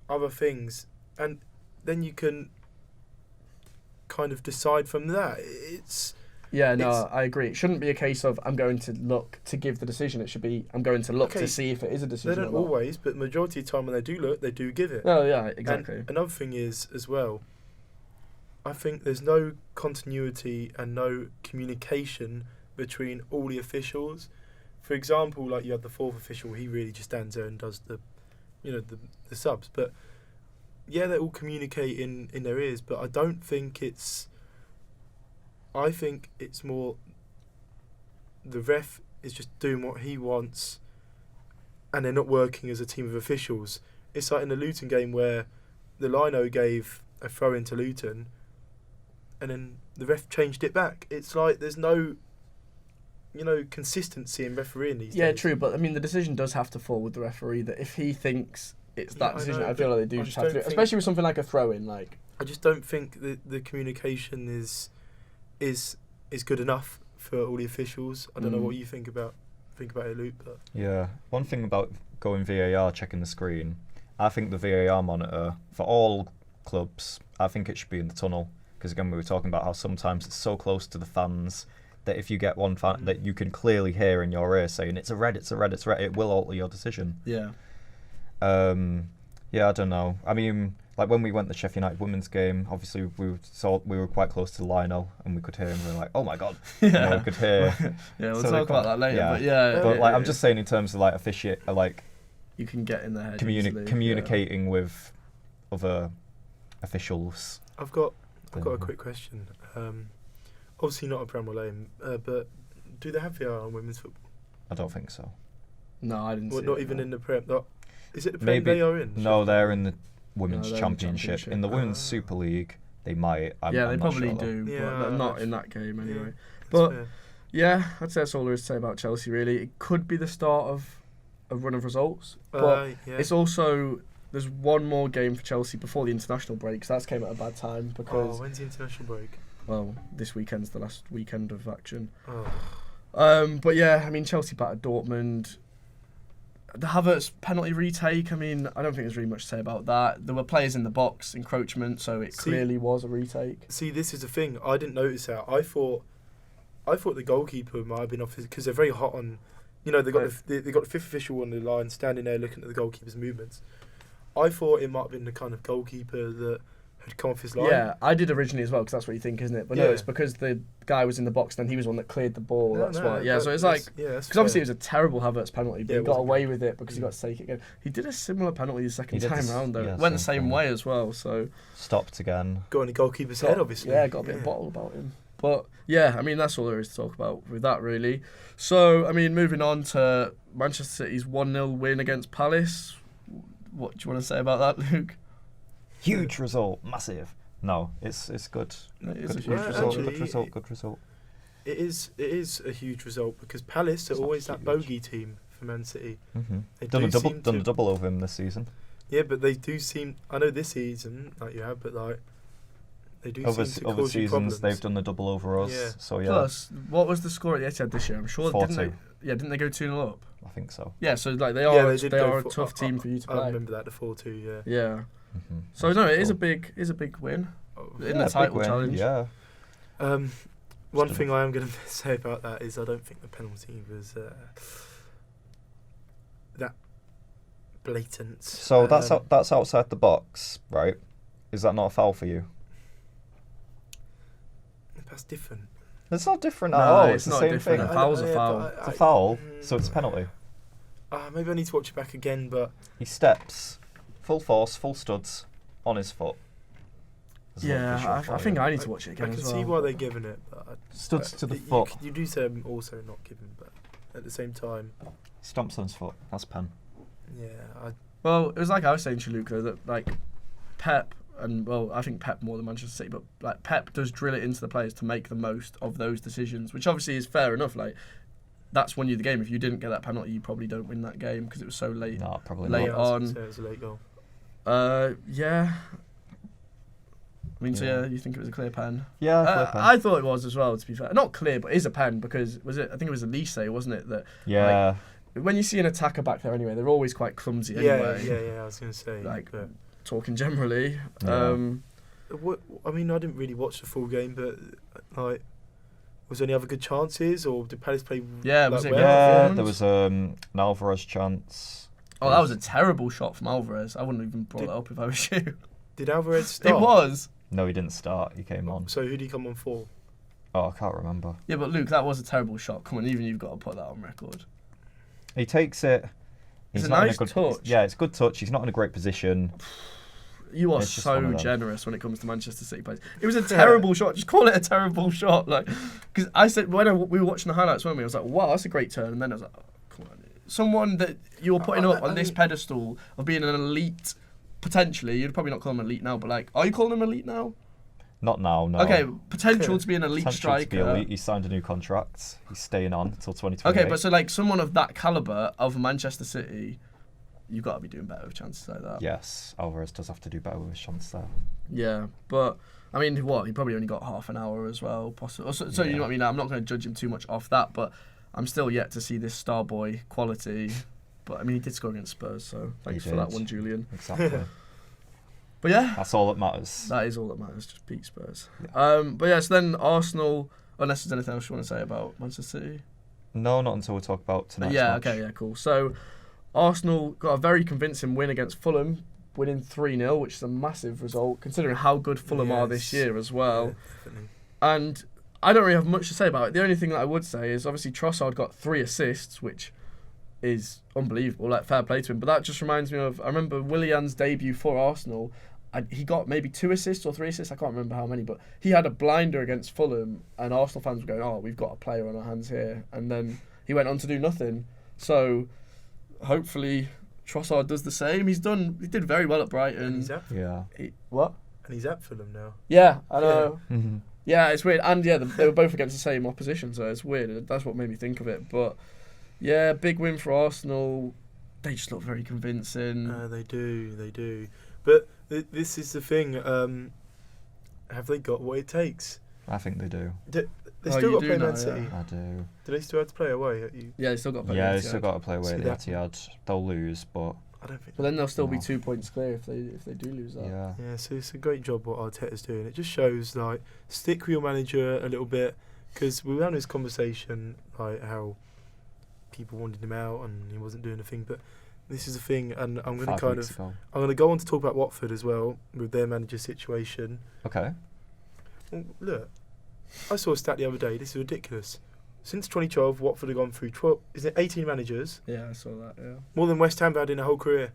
other things, and then you can kind of decide from that. I agree. It shouldn't be a case of I'm going to look to give the decision. It should be I'm going to look to see if it is a decision. They don't or not. always, but the majority of the time when they do look, they do give it. Oh yeah, exactly. And another thing is as well, I think there's no continuity and no communication between all the officials. For example, like you have the fourth official, he really just stands there and does the subs. But yeah, they all communicate in their ears, but I don't think it's. I think it's more the ref is just doing what he wants and they're not working as a team of officials. It's like in the Luton game where the lino gave a throw into Luton and then the ref changed it back. It's like there's no, consistency in refereeing these days. Yeah, true, but I mean the decision does have to fall with the referee. That if he thinks it's that decision, I feel like they do just have to do it. Especially with something like a throw-in. Like I just don't think the communication is good enough for all the officials. I don't know what you think about it, Luke. But yeah, one thing about going VAR, checking the screen, I think the VAR monitor for all clubs, I think it should be in the tunnel, because again we were talking about how sometimes it's so close to the fans that if you get one fan that you can clearly hear in your ear saying it's a red, it will alter your decision. Yeah. Yeah, I don't know. I mean, like when we went to the Sheffield United women's game, obviously we were quite close to the Lionel and we could hear him. We were like, oh my god, yeah, we could hear. Yeah, we'll talk about that later. Yeah. But I'm just saying in terms of like you can get in the head. Communicating with other officials. I've got a quick question. Obviously not a Premier League, but do they have VAR on women's football? I don't think so. No, I didn't. Not even in the Prem. Is it the Prem they are in? No, they're in the Women's Championship. In the Women's Super League, they might. They probably do, but not in that game anyway. But yeah, I'd say that's all there is to say about Chelsea, really. It could be the start of a run of results, but it's also... There's one more game for Chelsea before the international break, so that's came at a bad time because... when's the international break? Well, this weekend's the last weekend of action. Oh. But yeah, I mean, Chelsea battered Dortmund. The Havertz penalty retake, I mean, I don't think there's really much to say about that. There were players in the box, encroachment, so it clearly was a retake. See, this is the thing. I didn't notice that. I thought the goalkeeper might have been off because they're very hot on... they got the fifth official on the line standing there looking at the goalkeeper's movements. I thought it might have been the kind of goalkeeper that had come off his line. Yeah, I did originally as well, because that's what you think, isn't it? But no, it's because the guy was in the box, then he was one that cleared the ball. That's why. Yeah, so it's like... Because obviously it was a terrible Havertz penalty, but he got away with it because he got to take it again. He did a similar penalty the second time round, though. It went the same way as well, so... Stopped again. Got on the goalkeeper's head, obviously. Yeah, got a bit of bottle about him. But, yeah, I mean, that's all there is to talk about with that, really. So, I mean, moving on to Manchester City's 1-0 win against Palace. What do you want to say about that, Luke? Huge result, massive. No, it's good. It is a huge result. Good result. It is a huge result because Palace are always that bogey team for Man City. Mm-hmm. Done a double over him this season. Yeah, but they do seem. I know this season, like you have, but like they do seem to over cause you seasons problems. they've done the double over us. Yeah. So yeah. Plus, what was the score at the Etihad this year? I'm sure 4-2. Didn't they go 2-0 up? I think so. Yeah, so like they are a go tough team for you to play. I remember that, the 4-2, yeah. Yeah. Mm-hmm. So no, it is a big win in the title challenge. Yeah. One thing I am going to say about that is I don't think the penalty was that blatant. So that's outside the box, right? Is that not a foul for you? That's different. It's not different at all. It's the not same different. thing. A foul's a foul. It's a foul, so it's a penalty. Maybe I need to watch it back again, but... He steps, full force, full studs, on his foot. Yeah, I think I need to watch it again I can as well. see why they're giving it, but... Studs to the foot. You do say I'm also not giving, but at the same time... Stomps on his foot. That's pen. Yeah, Well, it was like I was saying to Luke, though, that like Pep... And well, I think Pep more than Manchester City, but like Pep does drill it into the players to make the most of those decisions, which obviously is fair enough. Like that's won you the game. If you didn't get that penalty, you probably don't win that game because it was so late. No, probably late not. on. So it was a late goal. Yeah. I mean, so yeah, you think it was a clear pen? Yeah, clear pen. I thought it was as well. To be fair, not clear, but it is a pen because I think it was Elise, wasn't it? That yeah. when you see an attacker back there anyway, they're always quite clumsy anyway. Yeah. I was going to say. Like, but talking generally. Yeah. what? I mean, I didn't really watch the full game, but like, was there any other good chances, or did Palace play? Yeah, like, was it well? good Yeah, performance? there was an Alvarez chance. Oh, that was a terrible shot from Alvarez. I wouldn't even brought that up if I was you. Did Alvarez start? It was. No, he didn't start. He came on. So who did he come on for? Oh, I can't remember. Yeah, but Luke, that was a terrible shot. Come on, even you've got to put that on record. He takes it. It's a not in nice good, touch. Yeah, it's a good touch. He's not in a great position. You are It's just one of so them. generous when it comes to Manchester City players. It was a terrible shot. Just call it a terrible shot, like, because I said when we were watching the highlights, weren't we? I was like, wow, that's a great turn, and then I was like, oh, come on, someone that you're putting up on this pedestal of being an elite, potentially. You'd probably not call him elite now, but like, are you calling him elite now? Not now, no. Okay, potential to be an elite Potential to be striker. elite. He signed a new contract. He's staying on until 2028. Okay, but so like someone of that caliber of Manchester City, you've got to be doing better with chances like that. Yes, Alvarez does have to do better with his shots there. Yeah, but I mean, what? He probably only got half an hour as well, possibly. So you know what I mean? I'm not going to judge him too much off that, but I'm still yet to see this star boy quality. But I mean, he did score against Spurs, so thanks for that one, Julian. Exactly. But yeah, That's all that matters. that is all that matters. Just beat Spurs. But yeah, so then Arsenal. Unless there's anything else you want to say about Manchester City. No, not until we talk about tonight's Yeah. match. Okay. Yeah. Cool. So Arsenal got a very convincing win against Fulham, winning 3-0, which is a massive result considering how good Fulham are this year as well. Yeah, definitely. And I don't really have much to say about it. The only thing that I would say is obviously Trossard got 3 assists, which is unbelievable. Like, fair play to him. But that just reminds me of, I remember Willian's debut for Arsenal. He got maybe 2 assists or 3 assists. I can't remember how many, but he had a blinder against Fulham, and Arsenal fans were going, "Oh, we've got a player on our hands here." And then he went on to do nothing. So hopefully Trossard does the same. He did very well at Brighton. And he's at, Yeah. What? and he's at Fulham now. Yeah, I know. Mm-hmm. Yeah, it's weird. And yeah, they were both against the same opposition, so it's weird. That's what made me think of it. But yeah, big win for Arsenal. They just look very convincing. They do. But this is the thing. Have they got what it takes? I think they do. They Oh, still you got to do play now, Man City. I do. Do they still have to play away? Yeah, they still got. Yeah, they Etihad. still got to play away at See the that? Etihad. They'll lose, but I don't think. But then they'll still be No. 2 points clear if they do lose that. yeah. Yeah, so it's a great job what Arteta's doing. It just shows, like, stick with your manager a little bit, because we were having this conversation, like, how people wanted him out and he wasn't doing a thing, but this is the thing, and I'm going to 5 kind weeks of, ago. I'm going to go on to talk about Watford as well, with their manager situation. Okay. Well, look, I saw a stat the other day, this is ridiculous. Since 2012, Watford have gone through 18 managers, Yeah, I saw that. Yeah, more than West Ham had in a whole career.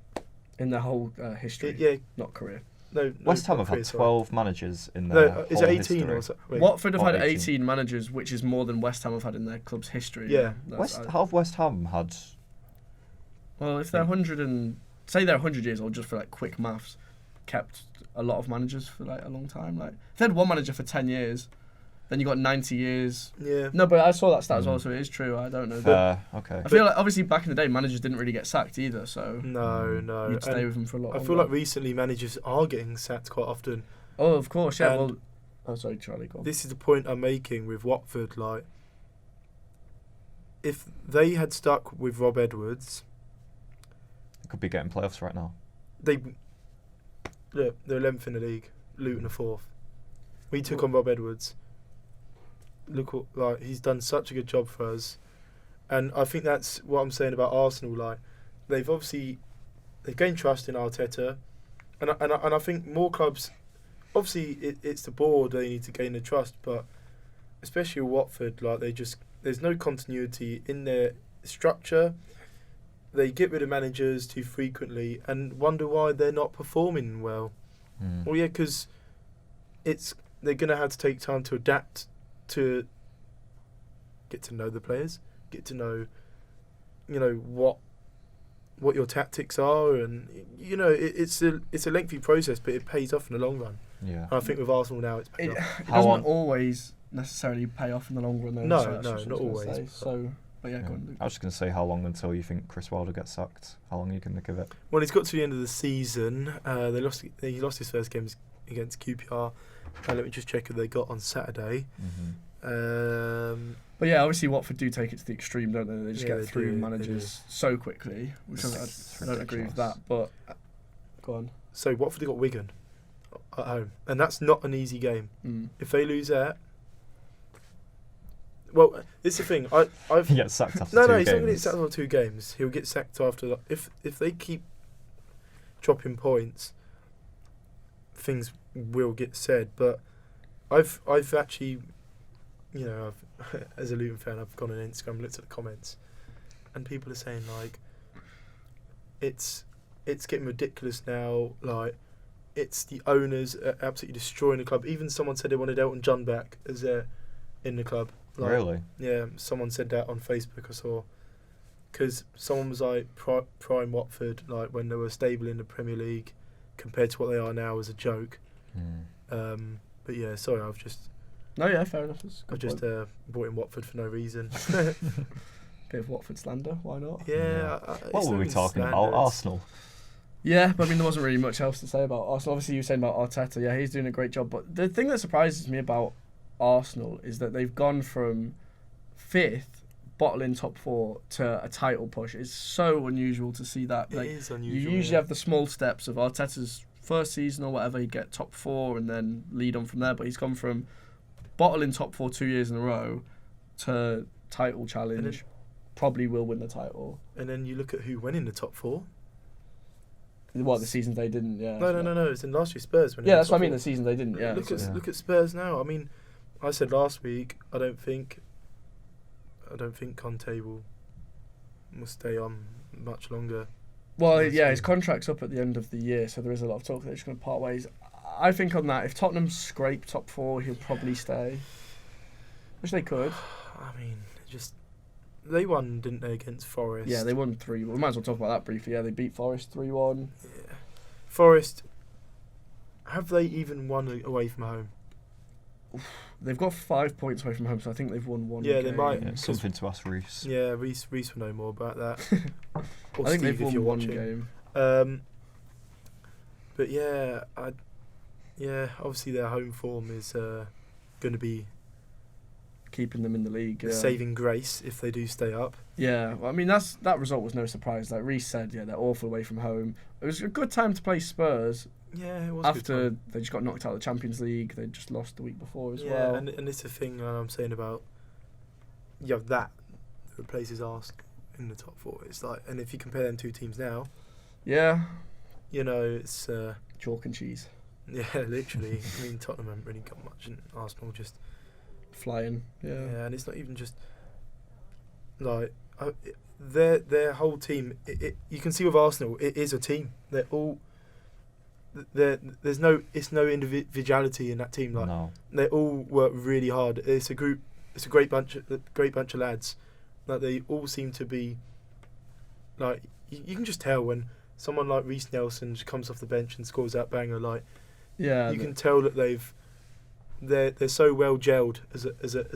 in their whole history, Yeah, not career. no. West Ham not have career, had sorry. 12 managers in their No, is whole it 18 history. or something? Wait. Watford have Or had 18. 18 managers, which is more than West Ham have had in their club's history. Yeah. How have West Ham had... Well, if they're 100 years old, just for like quick maths, kept a lot of managers for like a long time. Like, if they had one manager for 10 years, then you got 90 years. Yeah. No, but I saw that stat as well, so it is true. I don't know. Fair, okay. I feel like obviously back in the day, managers didn't really get sacked either, so No. you'd stay And with them for a lot I longer. feel like recently managers are getting sacked quite often. Oh, of course, yeah. And Well, oh, sorry, Charlie. Go on. This is the point I'm making with Watford. Like, if they had stuck with Rob Edwards, Could be getting playoffs right now. they're 11th in the league. Luton are 4th. We took on Rob Edwards. Look, like, he's done such a good job for us, and I think that's what I'm saying about Arsenal. Like, they've gained trust in Arteta, and I think more clubs. Obviously, it's the board they need to gain the trust, but especially Watford, like, there's no continuity in their structure. They get rid of managers too frequently and wonder why they're not performing well. Well, yeah, because they're going to have to take time to adapt, to get to know the players, get to know, what your tactics are, and it's a lengthy process, but it pays off in the long run. Yeah. And I think with Arsenal now, it's paid It off. doesn't always necessarily pay off in the long run, though. No, so that's just not what I was gonna always, say. So, but yeah, go on, Luke. I was just going to say, how long until you think Chris Wilder gets sacked? How long are you going to give it? When it's got to the end of the season, he lost his first games against QPR. Let me just check who they got on Saturday. Mm-hmm. But yeah, obviously Watford do take it to the extreme, don't they? They just Yeah, get they through do, managers so quickly, which It's I don't agree with ridiculous. that. But go on. So Watford have got Wigan at home, and that's not an easy game. Mm. If they lose that, well, this is the thing. I've He gets sacked after no, 2 he's not going to get games. sacked after 2 games. He'll get sacked after that. If they keep dropping points, things will get said. But I've actually, you know, as a Luton fan, I've gone on Instagram, looked at the comments, and people are saying like, it's getting ridiculous now. Like, it's the owners are absolutely destroying the club. Even someone said they wanted Elton John back as in the club. Like, Really? yeah, someone said that on Facebook, I saw. Because someone was like, prime Watford, like when they were stable in the Premier League, compared to what they are now, as a joke. But yeah, sorry, I've just No, yeah, fair enough. That's a good point. brought in Watford for no reason. Bit of Watford slander, why not? Yeah. What were we talking about? Arsenal. Yeah, but I mean, there wasn't really much else to say about Arsenal. Obviously, you were saying about Arteta. Yeah, he's doing a great job. But the thing that surprises me about Arsenal is that they've gone from 5th, bottling top 4, to a title push. It's so unusual to see that. It is unusual. You usually have the small steps of Arteta's first season or whatever. He'd get top 4 and then lead on from there. But he's gone from bottling top 4 2 years in a row to title challenge. Probably will win the title. And then you look at who went in the top 4. What, the seasons they didn't? Yeah. No. It's in last year's Spurs. Yeah, that's what I mean. The season they didn't. Yeah. Look at Spurs now. I mean, I said last week, I don't think Conte will stay on much longer. Well, Last yeah, week. his contract's up at the end of the year, so there is a lot of talk that they're just going to part ways. I think on that, if Tottenham scrape top 4, he'll probably stay, which they could. I mean, they won, didn't they, against Forest? Yeah, they won 3. We might as well talk about that briefly. Yeah, they beat Forest 3-1. Yeah. Forest, have they even won away from home? They've got 5 points away from home, so I think they've won 1 Yeah, game. they might. Yeah, something to ask Reece. Yeah, Reece will know more about that. Or I think Steve, they've if you're won 1 watching. game. But yeah, obviously their home form is going to be Keeping them in the league. a Yeah. saving grace if they do stay up. Yeah, well, I mean that result was no surprise. Like Reece said, yeah, they're awful away from home. It was a good time to play Spurs Yeah, it was a good after time. they just got knocked out of the Champions League. They just lost the week before as Yeah, well. and it's the thing I'm saying about that replaces Arsenal in the top 4. It's like, and if you compare them 2 teams now, Yeah, you know, it's chalk and cheese, yeah, literally. I mean, Tottenham haven't really got much, and Arsenal just flying. yeah, and it's not even just like their whole team. You can see with Arsenal, it is a team. They're all there's no individuality in that team. Like No. they all work really hard. It's a group. It's a great bunch of lads. Like they all seem to be like you can just tell when someone like Reece Nelson just comes off the bench and scores that banger. Like Yeah, you can tell that they're so well gelled as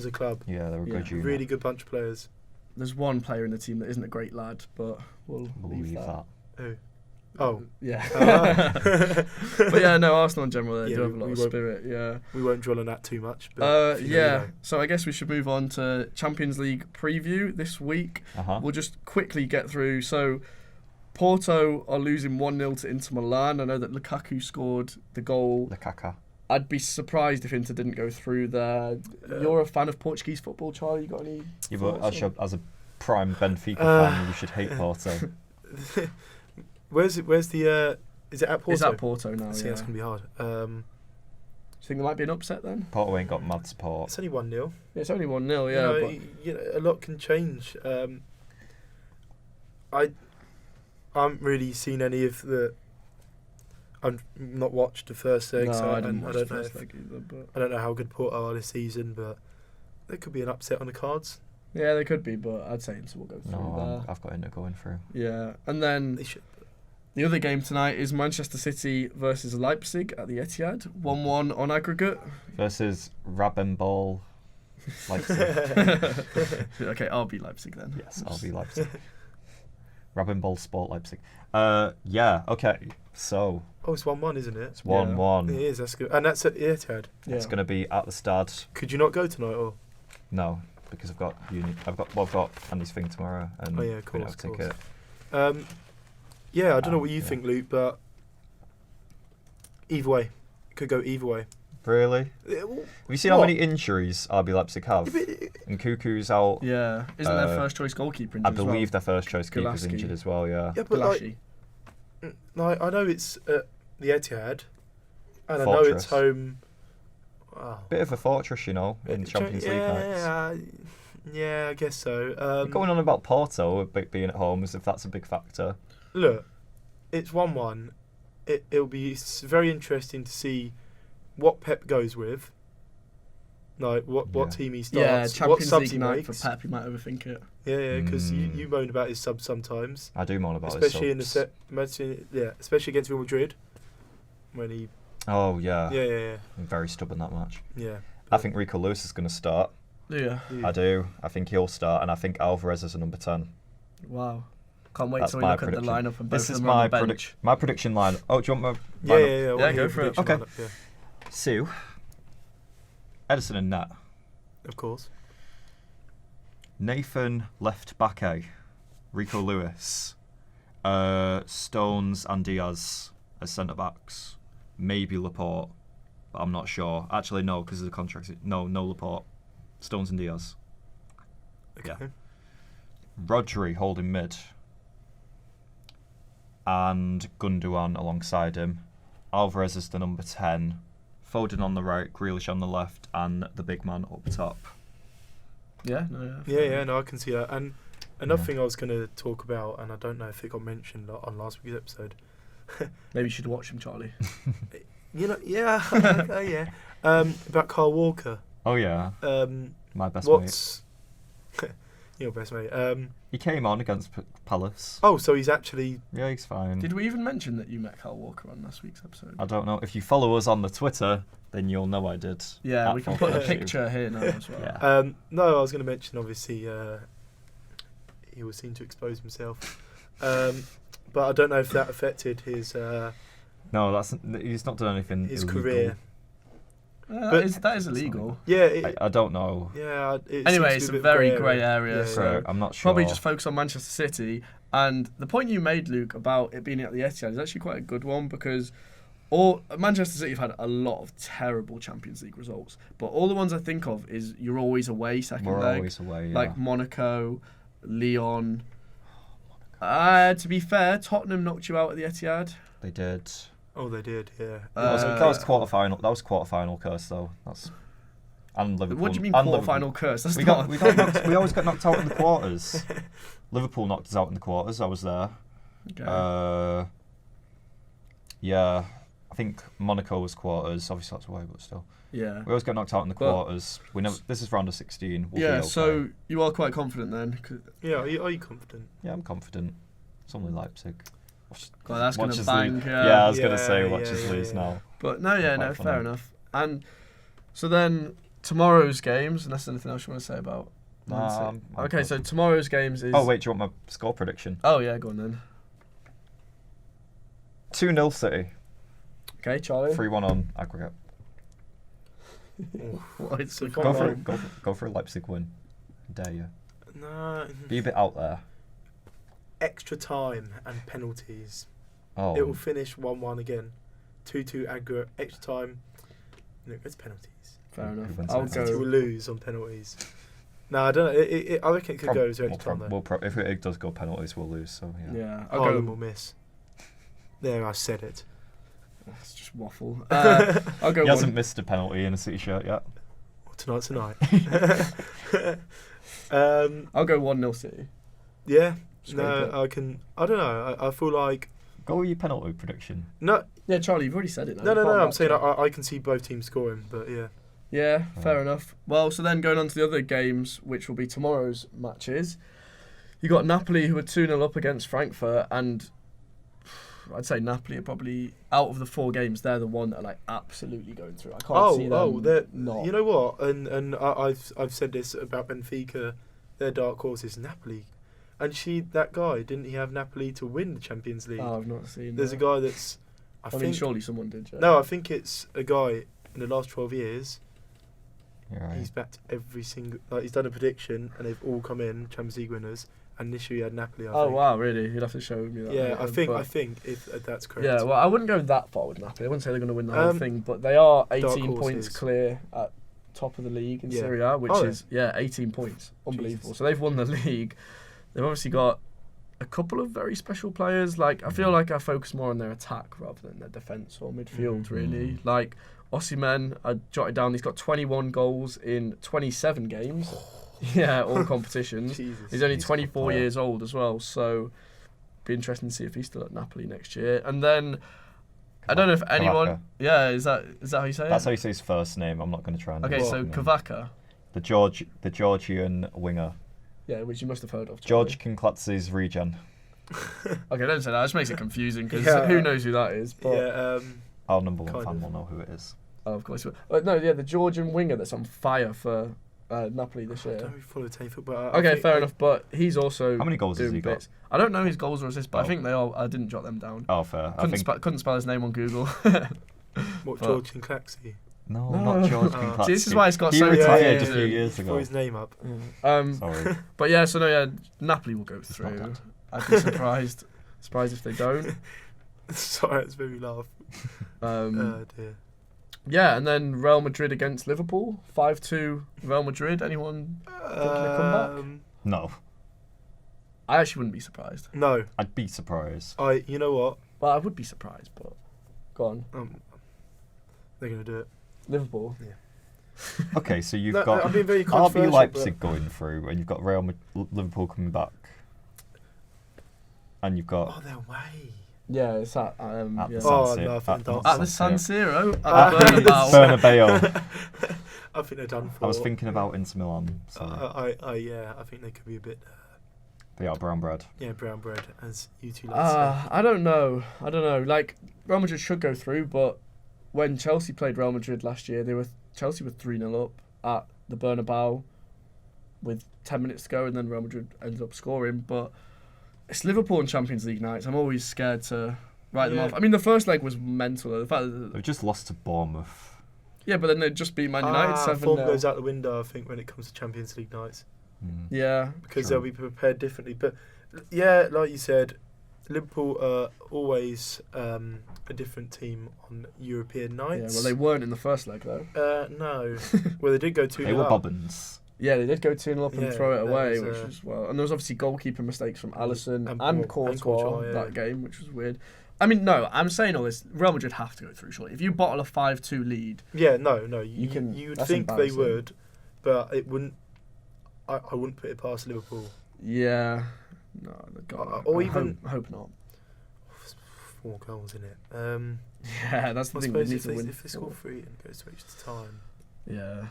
a club. Yeah, they're a good unit. Really good bunch of players. There's one player in the team that isn't a great lad, but we'll Believe leave that. Who? Oh, Yeah. Ah. But yeah, no, Arsenal in general, they Yeah, do have a we lot of won't- spirit. Yeah. we won't dwell on that too much. But if you know, you Yeah. know. So I guess we should move on to Champions League preview this week. Uh-huh. We'll just quickly get through. So Porto are losing 1-0 to Inter Milan. I know that Lukaku scored the goal. Lukaku. I'd be surprised if Inter didn't go through there. You're a fan of Portuguese football, Charlie. You got any? Yeah, but thoughts as a prime Benfica fan, you should hate Porto. Where's the? Is it at Porto? It's at Porto now. I think Yeah. that's gonna be hard. Do you think there might be an upset then? Porto ain't got mad support. It's only 1-0. Yeah, it's only 1-0. Yeah, but you know, a lot can change. I haven't really seen any of the. I've not watched the first leg, no, so I didn't watch the don't know. first leg either. But I don't know how good Porto are this season, but there could be an upset on the cards. yeah, they could be. But I'd say Inter will go through No, I've got Inter going through. there. Yeah, and then They should. the other game tonight is Manchester City versus Leipzig at the Etihad. 1-1 on aggregate. Versus Rabenball Leipzig. Okay, I'll be Leipzig then. Yes, I'll be Leipzig. Rabenball Sport Leipzig. Yeah, okay. So, Oh, it's 1-1, isn't it? it's 1-1. It is. That's good, and that's at the Etihad. Yeah. It's going to be at the Stad. Could you not go tonight, or No, because I've got I've got Andy's thing tomorrow, and Oh, yeah, of print course, out of a course. ticket. Yeah, I don't know what you Yeah. think, Luke, but either way, it could go either way. Really? Have you seen how many injuries RB Leipzig have? And Cuckoo's out. Yeah. Isn't their first choice goalkeeper I injured as well? believe their first choice keeper's Golaski. injured as well. Yeah. Yeah, but Golashi. like, I know it's at the Etihad, and I know Fortress. it's home. Wow. Bit of a fortress, you know, in Champions League nights. Yeah, I guess so. You're going on about Porto being at home as if that's a big factor. Look, it's 1-1. It'll be very interesting to see what Pep goes with. Like what team he Yeah, starts. What Champions subs League he night for makes. Pep, you might overthink it. Yeah, because you moan about his subs sometimes, I do moan about especially his in the subs. especially against Real Madrid when he. Oh yeah. Yeah. Very stubborn that match. Yeah. I think Rico Lewis is going to start. Yeah. I do. I think he'll start, and I think Alvarez is a number 10. Wow. Can't wait That's till we my look prediction. at the lineup and both This of is them are on my the bench. my prediction line. Oh, do you want my Yeah, lineup? I wanna hear go your for it. prediction Okay. lineup, yeah, Sue, Edison and net. of course. Nathan left back A. Rico Lewis. Stones and Diaz as centre backs. Maybe Laporte, but I'm not sure. Actually, no, because of the contract. No Laporte. Stones and Diaz. Okay. Yeah. Rodri holding mid. And Gundogan alongside him. Alvarez is the number 10. Foden on the right, Grealish on the left, and the big man up top. Yeah, no, Yeah, no, I can see that. And another Yeah. thing I was going to talk about, and I don't know if it got mentioned on last week's episode. Maybe you should watch him, Charlie. Yeah. About Kyle Walker. Oh yeah, my best mate. What's your best mate? He came on against Palace. Oh, so he's actually. Yeah, he's fine. Did we even mention that you met Kyle Walker on last week's episode? I don't know. If you follow us on the Twitter, then you'll know I did. Yeah, At we can Full put a Force Shoe. picture here now as well. Yeah. No, I was going to mention, obviously, he was seen to expose himself. But I don't know if that affected his No, he's not done anything his illegal. career. That is illegal. Yeah. I don't know. Yeah. Anyway, it's a very grey area. Yeah, So I'm not sure. probably just focus on Manchester City. And the point you made, Luke, about it being at the Etihad is actually quite a good one because Manchester City have had a lot of terrible Champions League results. But all the ones I think of is you're always away second We're leg. always away. Yeah. Like Monaco, Lyon. To be fair, Tottenham knocked you out at the Etihad. They did. Oh, they did. Yeah. That was quarter-final. That was quarter-final curse though. And Liverpool. What do you mean and quarter-final curse? That's We not. we always got knocked out in the quarters. Liverpool knocked us out in the quarters. I was there. Okay. Yeah, I think Monaco was quarters. Obviously that's away, but still. Yeah. We always get knocked out in the Well- quarters. We never. This is round of 16. We'll be Yeah. okay. So you are quite confident then. Yeah. Are you confident? Yeah, I'm confident. It's only Leipzig. God, that's gonna Watch us bang. lose. Yeah. Yeah, I was gonna say Yeah, watch yeah, us yeah, lose yeah. now. But no, yeah, Quite no, funny. fair enough. And so then tomorrow's games, unless there's anything else you want to say about Man City. I'm Okay, so confident. tomorrow's games is. Oh wait, do you want my score prediction? Oh yeah, go on then. 2-0 City. Okay, Charlie. 3-1 on aggregate. What is the Go for comment? Go for a Leipzig win. Dare you? No. Be a bit out there. Extra time and penalties. Oh. It will finish 1-1 again. 2-2 aggregate. Extra time. Look, it's penalties. Fair Who enough. wins I'll that? City will go. lose on penalties. No, I don't know. I reckon it could go to extra time though. If it does go penalties, we'll lose. So yeah. Yeah, I'll Haaland go. will miss. There, I said it. It's just waffle. I'll go. He hasn't one. missed a penalty in a City shirt yet. Tonight's tonight. I'll go 1-0 City. Yeah. Scrape it. No, I can. I don't know. I feel like Go with your penalty prediction. no. Yeah, Charlie, you've already said it. Now. No. You can't I'm match saying it. I can see both teams scoring, but yeah. Yeah, fair enough. Well, so then going on to the other games, which will be tomorrow's matches. You got Napoli, who are 2-0 up against Frankfurt, and I'd say Napoli are probably, out of the 4 games, they're the one that are like absolutely going through. I can't see them they're not. You know what? And I've said this about Benfica, their dark horse is Napoli, and that guy didn't he have Napoli to win the Champions League? Oh, I've not seen There's that. a guy that's I mean, think surely someone did. Yeah. no, I think it's a guy in the last 12 years. You're right. he's backed every single. Like he's done a prediction, and they've all come in Champions League winners. And this year he had Napoli. I Oh think. wow, really? You'd have to show me that. Yeah, later, I think if that's correct. Yeah, well, I wouldn't go that far with Napoli. I wouldn't say they're going to win the whole thing, but they are 18 points horses. clear at top of the league in Yeah. Serie A, which Oh, is 18 points, unbelievable. Jesus. So they've won the league. They've obviously got a couple of very special players. Like I feel like I focus more on their attack rather than their defence or midfield. Really, like Osimhen, I jotted down. He's got 21 goals in 27 games. Yeah, all competitions. Jesus. He's only He's a good 24 player. years old as well, so be interesting to see if he's still at Napoli next year. And then I don't know if anyone. Cavaca. Yeah, is that how you say That's it? how you say his first name. I'm not going to try and. Okay, do so it. Cavaca. the Georgian winger, Yeah, which you must have heard of. George Kinklatz's regen. Okay, don't say that. It just makes it confusing because Yeah. who knows who that is? But Yeah. Our number one Kind fan of. will know who it is. oh, of course. No, yeah, the Georgian winger that's on fire for Napoli this I year. don't really follow Italian football. I Okay, think fair enough. But he's also How many goals has doing he got? bits. I don't know his goals or assists, but I Oh. think they all. I didn't jot them down. Oh, fair. I Couldn't, think couldn't spell his name on Google. What But- George and Claxey? no, No. not George See, Kinklatz's. this is why it's got he so retired yeah, a yeah, few yeah. years Throw ago. his name up. Sorry. But yeah, so no, yeah, Napoli will go not through. dead. I'd be surprised if they don't. Sorry, it's made me laugh. Oh dear. Yeah, and then Real Madrid against Liverpool, 5-2 Real Madrid. Anyone thinking a comeback? No, I actually wouldn't be surprised. No, I'd be surprised. you know what? Well, I would be surprised, but go on. They're gonna do it. Liverpool. Okay, so you've No, got I'm being very RB controversial, Leipzig going through, and you've got Liverpool coming back, and you've got Oh, they're away. Yeah, it's at at yeah. the Oh, San no, I Siro. think they'll- At the San Siro, at Ah, the Bernabeu. Bernabeu. I think they're done for. I was thinking about Inter Milan. So I think they could be a bit. they are brown bread. Brown bread, as you two like to say. I don't know. Like Real Madrid should go through, but when Chelsea played Real Madrid last year, Chelsea were 3-0 up at the Bernabeu with 10 minutes to go, and then Real Madrid ended up scoring. But it's Liverpool and Champions League nights. I'm always scared to write them Yeah. off. I mean, the first leg was mental. The fact that, They've just lost to Bournemouth. yeah, but then they just beat Man United 7-0. Form goes out the window, I think, when it comes to Champions League nights, Yeah, because True. they'll be prepared differently. But yeah, like you said, Liverpool are always a different team on European yeah. nights. Well, they weren't in the first leg though. No. Well, they did go 2-0 They were up. bobbins. Yeah, they did go 2-0 up and Yeah, throw it that away, was, which was and there was obviously goalkeeper mistakes from Alisson and Courtois Courtois, yeah. that game, which was weird. I mean, no, I'm saying all this. Real Madrid have to go through, surely. If you bottle a 5-2 lead, Yeah, no. You can- you'd that's think they embarrassing. would, but it wouldn't. I wouldn't put it past Liverpool. yeah, no, God, Or I even- hope not. 4 goals in it. Yeah, that's the I thing. We suppose need if to they, win. if they score 3 and it goes to extra time. Yeah.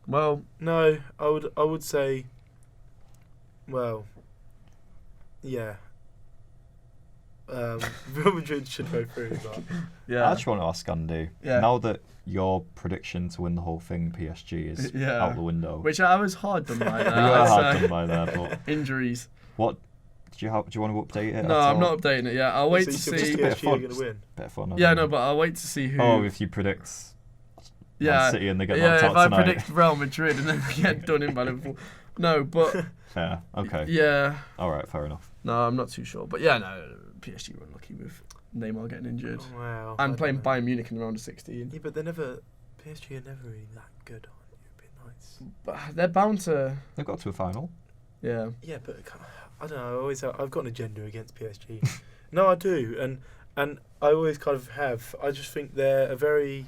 Well, No, I would say. Well. Yeah. Real Madrid should go through, but yeah. I actually want to ask Andy. Yeah. Now that your prediction to win the whole thing, PSG, is Yeah. out the window. Which I was hard done by you that. were I'd hard say. done by there, but Injuries. what do you want to update it? No, at I'm all? not updating it yet. I'll wait so to you think see. a bit of PSG are fun. going to win. Bit of fun. Yeah, isn't no, it? but I'll wait to see who. Oh, if you predict Man City and they get yeah, knocked if out I tonight. predict Real Madrid and then they get done in by Liverpool. No, but Fair. Okay. yeah, All right. Fair enough. no, I'm not too sure. But yeah, no, PSG were unlucky with Neymar getting injured Wow. and I playing don't know. Bayern Munich in the round of 16. Yeah, but they're never. PSG are never really that good on European nights. But they're bound to. They've got to a final. Yeah, Yeah, but I don't know. I've got an agenda against PSG. No, I do, and I always kind of have. I just think they're a very.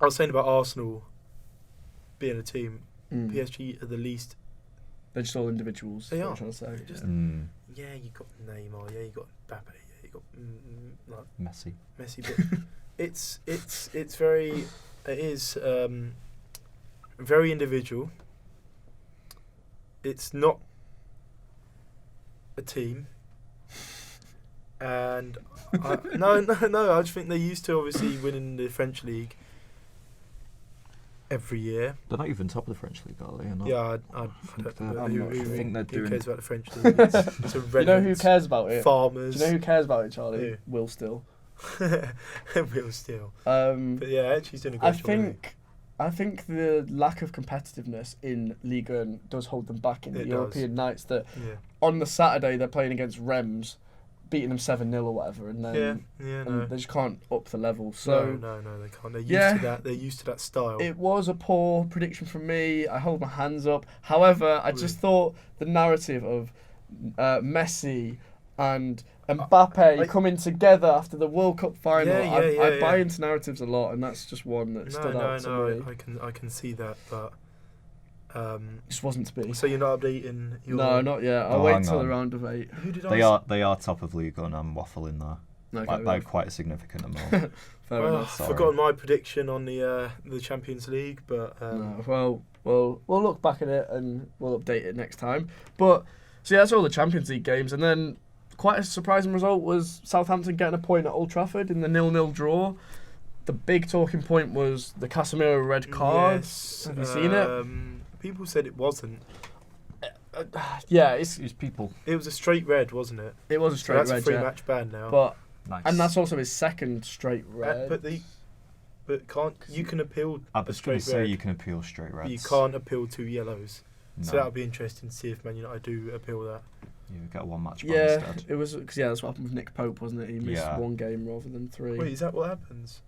I was saying about Arsenal being a team. PSG are the least. they're just all individuals. They is what are. I'm trying to say. Just- yeah. Yeah, you got Neymar. Yeah, you got Mbappe. Yeah, you got like Messi. Messi. But it's very. It is very individual. It's not a team. And no, I just think they're used to obviously winning the French league every year. They're not even top of the French league, are they? Or not? Yeah, I think don't they're- know. I'm not Who sure. I think they're who doing- cares about the French league? It's You know who irrelevant. cares about it? Farmers. Do you know who cares about it, Charlie? Who? Will Still. Will still. Um, But yeah, she's doing a great job. I think the lack of competitiveness in Ligue 1 does hold them back in the It European does. nights. That Yeah. on the Saturday they're playing against Rems, beating them 7-0 or whatever, and then Yeah, and no. they just can't up the level. So No, they can't. They're used Yeah. to that. They're used to that style. it was a poor prediction from me. I hold my hands up. However, I just thought the narrative of Messi and Mbappe coming together after the World Cup final. I buy into narratives a lot, and that's just one that stood out to me. I can see that, but Just wasn't to be. so you're not updating your. No, not yet. I'll Oh, wait hang till the on. round of 8. Who did They I? are top of league, and I'm waffling there. Okay, By quite a significant amount. fair Well, enough. I've forgotten my prediction on the Champions League, but No, well, we'll look back at it and we'll update it next time. But so yeah, that's all the Champions League games, and then quite a surprising result was Southampton getting a point at Old Trafford in the 0-0 draw. The big talking point was the Casemiro red card. yes, Have you seen it? People said it wasn't. Yeah, it's These people. It was a straight red, wasn't it? it was a So straight that's red, a free yeah. match ban now. But Nice. and that's also his second straight red. But can't you can appeal I a was going straight to say red, you can appeal straight but reds. you can't appeal 2 yellows. No. So that'll be interesting to see if Man United do appeal that. You get a 1 match ban Yeah, instead. it was because that's what happened with Nick Pope, wasn't it? He missed Yeah. 1 game rather than 3. Wait, is that what happens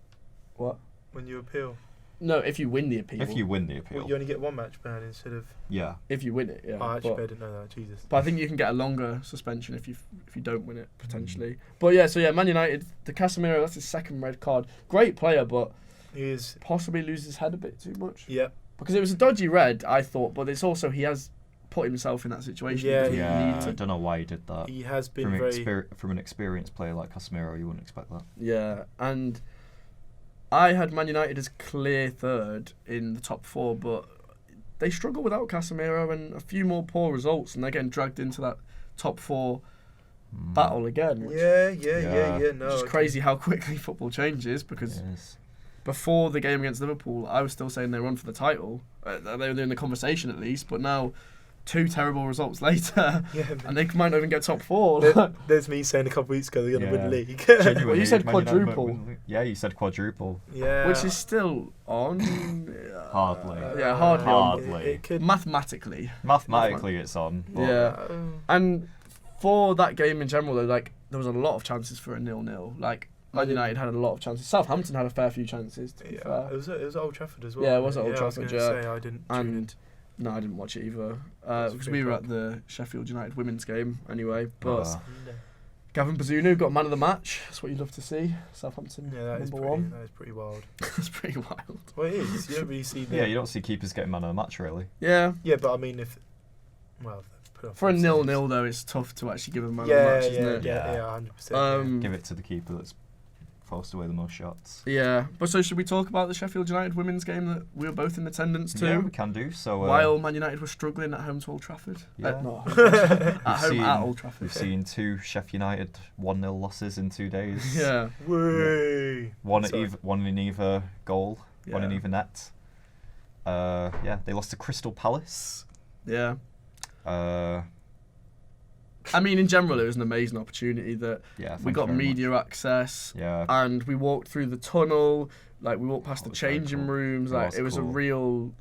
What? when you appeal? No, if you win the appeal. If you win the appeal. Well, you only get 1 match ban instead of. Yeah. If you win it, yeah. Oh, actually, but, I didn't know that. Jesus. but I think you can get a longer suspension if you don't win it potentially. But yeah, so yeah, Man United, the Casemiro, that's his second red card. Great player, but He is. possibly loses his head a bit too much. Yeah. Because it was a dodgy red, I thought, but it's also he has put himself in that situation. Yeah, because he Yeah, needs I to. don't know why he did that. He has been From, very. from an experienced player like Casemiro, you wouldn't expect that. Yeah, and I had Man United as clear third in the top 4, but they struggle without Casemiro and a few more poor results, and they're getting dragged into that top 4 battle again. Which Yeah. No. It's just I crazy how quickly football changes, because Yes. before the game against Liverpool, I was still saying they were on for the title. They were in the conversation at least, but now 2 terrible results later, Yeah, and they might not even get top 4. There's me saying a couple of weeks ago they're going to win the Yeah. league. Genuinely, Well, you said Man United might quadruple. win the league. Yeah, you said quadruple. Yeah. Which is still on. Hardly. Yeah, hardly on. Hardly. It could. Mathematically. Mathematically, it's on. But Yeah. And for that game in general, though, like, there was a lot of chances for a 0-0. Like, Man United had a lot of chances. Southampton had a fair few chances, to be Yeah, fair. it was at Old Trafford as well. Yeah, it was at Old I was Trafford, gonna yeah. say I didn't. And no, I didn't watch it either. That's Because 3 we were o'clock. at the Sheffield United women's game anyway. But Uh, Gavin Bazunu got man of the match. That's what you'd love to see. Southampton Yeah, that is number pretty. 1. That is pretty wild. That's pretty wild. Well, it is. You don't really see. yeah, you don't see keepers getting man of the match, really. Yeah. Yeah, but I mean, if well, put off For a the 0-0 though, it's tough to actually give a man Yeah, of the match, yeah, isn't it? yeah, 100%. Give it to the keeper that's forced away the most shots. Yeah, but so should we talk about the Sheffield United women's game that we were both in attendance to? Yeah, we can do. So While Man United were struggling at home to Old Trafford. Yeah. Not at home, at home seen- at Old Trafford. we've seen 2 Sheffield United 1-0 losses in 2 days. Yeah. Whey. One Sorry. in either goal, one in Yeah. either net. Yeah, they lost to Crystal Palace. Yeah. Uh, I mean, in general, it was an amazing opportunity that yeah, we thank got you very media much. access, Yeah, and we walked through the tunnel. Like, we walked past That the was very changing cool. rooms. It Like, was it was a cool. real.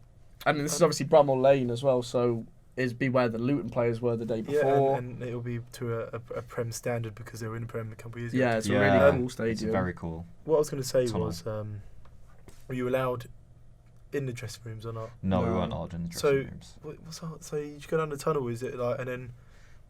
And this is obviously Bramall Lane as well, so is be where the Luton players were the day Yeah, before. and it'll be to a Prem standard because they were in the Prem a couple of years ago. Yeah, it's a Yeah, really cool it's stadium. very cool. What I was going to say Tunnel. was, were you allowed in the dressing rooms or not? No, we No. weren't allowed in the dressing So, rooms. what's that? So you go down the tunnel, is it like, and then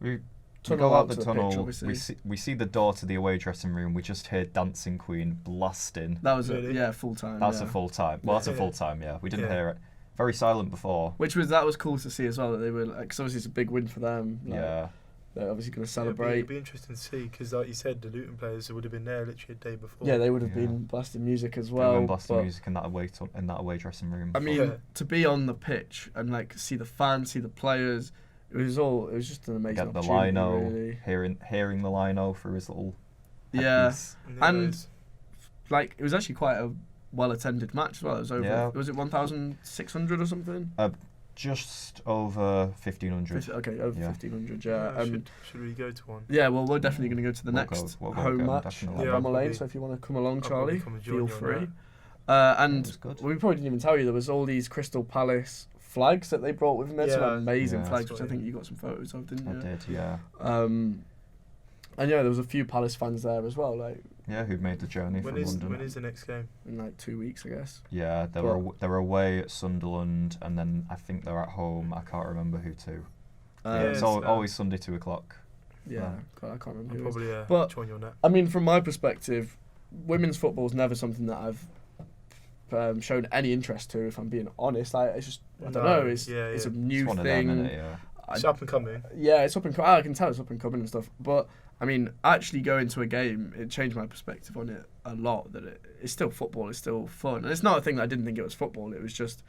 We Tunnel go out out the to the tunnel. pitch, obviously. we see the door to the away dressing room. We just hear Dancing Queen blasting. That was Really? full time. That's yeah. a full time. Well, that's a Yeah. full time. Yeah, we didn't Yeah. hear it. Very silent before. That was cool to see as well, that they were like, 'cause obviously it's a big win for them. Like, Yeah, they're obviously going to it'd celebrate. be interesting to see because, like you said, the Luton players would have been there literally a day before. Yeah, they would have Yeah. been blasting music as they well. were blasting but, music in that away dressing room. I mean, Yeah. to be on the pitch and like see the fans, see the players, it was just an amazing get the opportunity. lino, Really. hearing the lino through his little Yeah, headpiece. and like it was actually quite a well attended match as well. It was over. Yeah. Was it 1,600 or something? Just over 1,500. Okay, over Yeah. 1,500. Yeah. Should we go to one? Yeah, well, we're definitely going to go to the We'll next go home again, match definitely. at Yeah, Bramall Lane. probably- So if you want to come along, I'll probably Charlie, come and join feel you on free. that. And It was good. we probably didn't even tell you there was all these Crystal Palace flags that they brought with them. There's Yeah. some amazing Yeah. flags, which I That's think you got some photos of, didn't I you? did, yeah. And yeah, there was a few Palace fans there as well, like Yeah, who made the journey When from is London. when is the next game? in like 2 weeks, I guess. Yeah, they're away at Sunderland, and then I think they're at home. I can't remember who to. Yeah, it's Yes, always Sunday 2:00. Yeah, Right. God, I can't remember. I'll Who it is. probably But- join you on that. I mean, from my perspective, women's football is never something that I've shown any interest to. If I'm being honest, it's just I don't No, know. It's yeah, it's yeah. a new It's one thing. of them, innit? Yeah. It's up and coming. Yeah, it's up and I can tell it's up and coming and stuff. But I mean, actually going to a game, it changed my perspective on it a lot. That it's still football, it's still fun, and it's not a thing that I didn't think it was football. It was just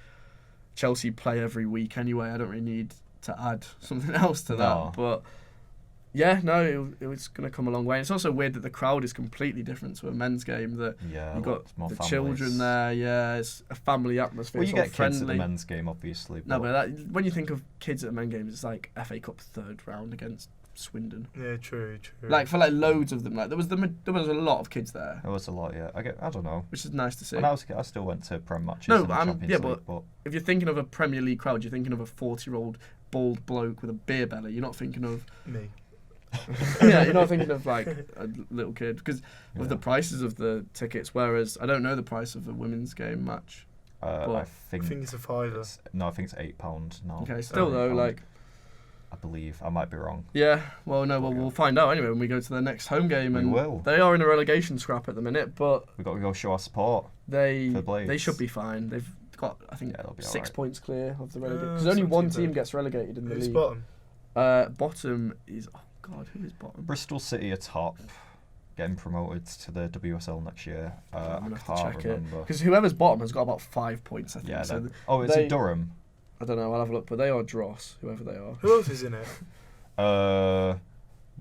Chelsea play every week anyway. I don't really need to add something else to No. that. But yeah, no, it was going to come a long way. And it's also weird that the crowd is completely different to a men's game. That Yeah, you got more the families. children there. Yeah, it's a family atmosphere. Well, you it's all get friendly. kids at the men's game, obviously. No, but when you think of kids at the men games, it's like FA Cup third round against Swindon. Yeah, true. Like for like loads of them, like there was a lot of kids there, There was a lot, yeah. I don't know. which is nice to see. When I was a kid, I still went to Prem matches No, in the Champions yeah, League, but if you're thinking of a Premier League crowd, you're thinking of a 40-year-old bald bloke with a beer belly. You're not thinking of Me. yeah, you're not thinking of like a little kid because Yeah. of the prices of the tickets. Whereas I don't know the price of a women's game match. I I think think it's a fiver. I think it's £8 now. Okay, still though, £8, like I believe I might be wrong. yeah. Well, no, well Yeah. we'll find out anyway when we go to the next home game. We And will. they are in a relegation scrap at the minute, but We've got to go show our support. they For Blades. they should be fine. They've got I think Yeah, they'll be 6 alright. points clear of the relegation because it's only not one too team bad. gets relegated in the Who's league. bottom? Bottom is who is bottom? Bristol City are top, getting promoted to the WSL next year. I'm I gonna have to can't check remember. because whoever's bottom has got about 5 points. I think. Yeah. So Is they- it Durham? I don't know. I'll have a look, but they are dross. Whoever they are. Who else is in it?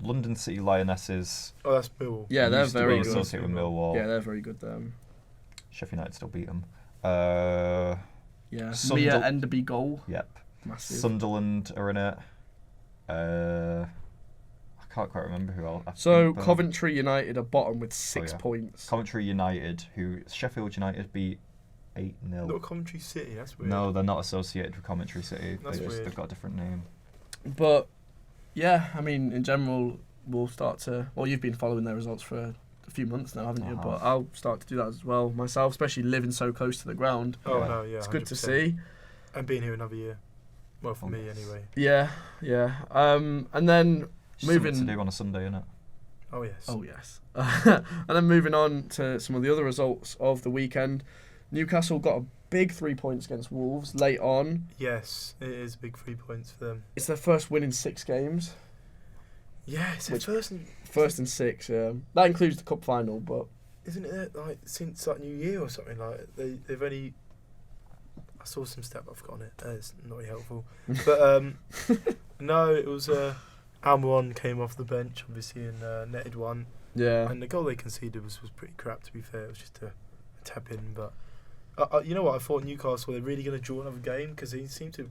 London City Lionesses. Oh, that's Millwall. Yeah, they're used to very be good. associated with Millwall. Yeah, they're very good. Sheffield United still beat them. Yeah, Mia Enderby goal. Yep. Massive. Sunderland are in it. I can't quite remember who else. So Coventry United are bottom with 6 yeah. points. Coventry United, who Sheffield United beat 8-0. Not Coventry City. That's weird. No, they're not associated with Coventry City. That's weird. They've got a different name. But yeah, I mean, in general, we'll start to. Well, you've been following their results for a few months now, haven't you? I But have. I'll start to do that as well myself, especially living so close to the ground. Oh Yeah. no, yeah. It's good to 100%. see. And being here another year. Well, for Oh. me anyway. Yeah, yeah. And then moving. Something to do on a Sunday, innit? Oh yes. Oh yes. And then moving on to some of the other results of the weekend. Newcastle got a big 3 points against Wolves late on. Yes, it is big 3 points for them. It's their first win in 6 games. Yeah, it's Which- their first. First in 6, yeah. That includes the cup final, but Isn't it like since like New Year or something? Like they've only. I saw some stat, but I've forgotten it. It's not really helpful. But no, it was Almiron came off the bench, obviously, and netted one. yeah. And the goal they conceded was pretty crap. To be fair, it was just a tap in. But you know what? I thought Newcastle were really going to draw another game because they seem to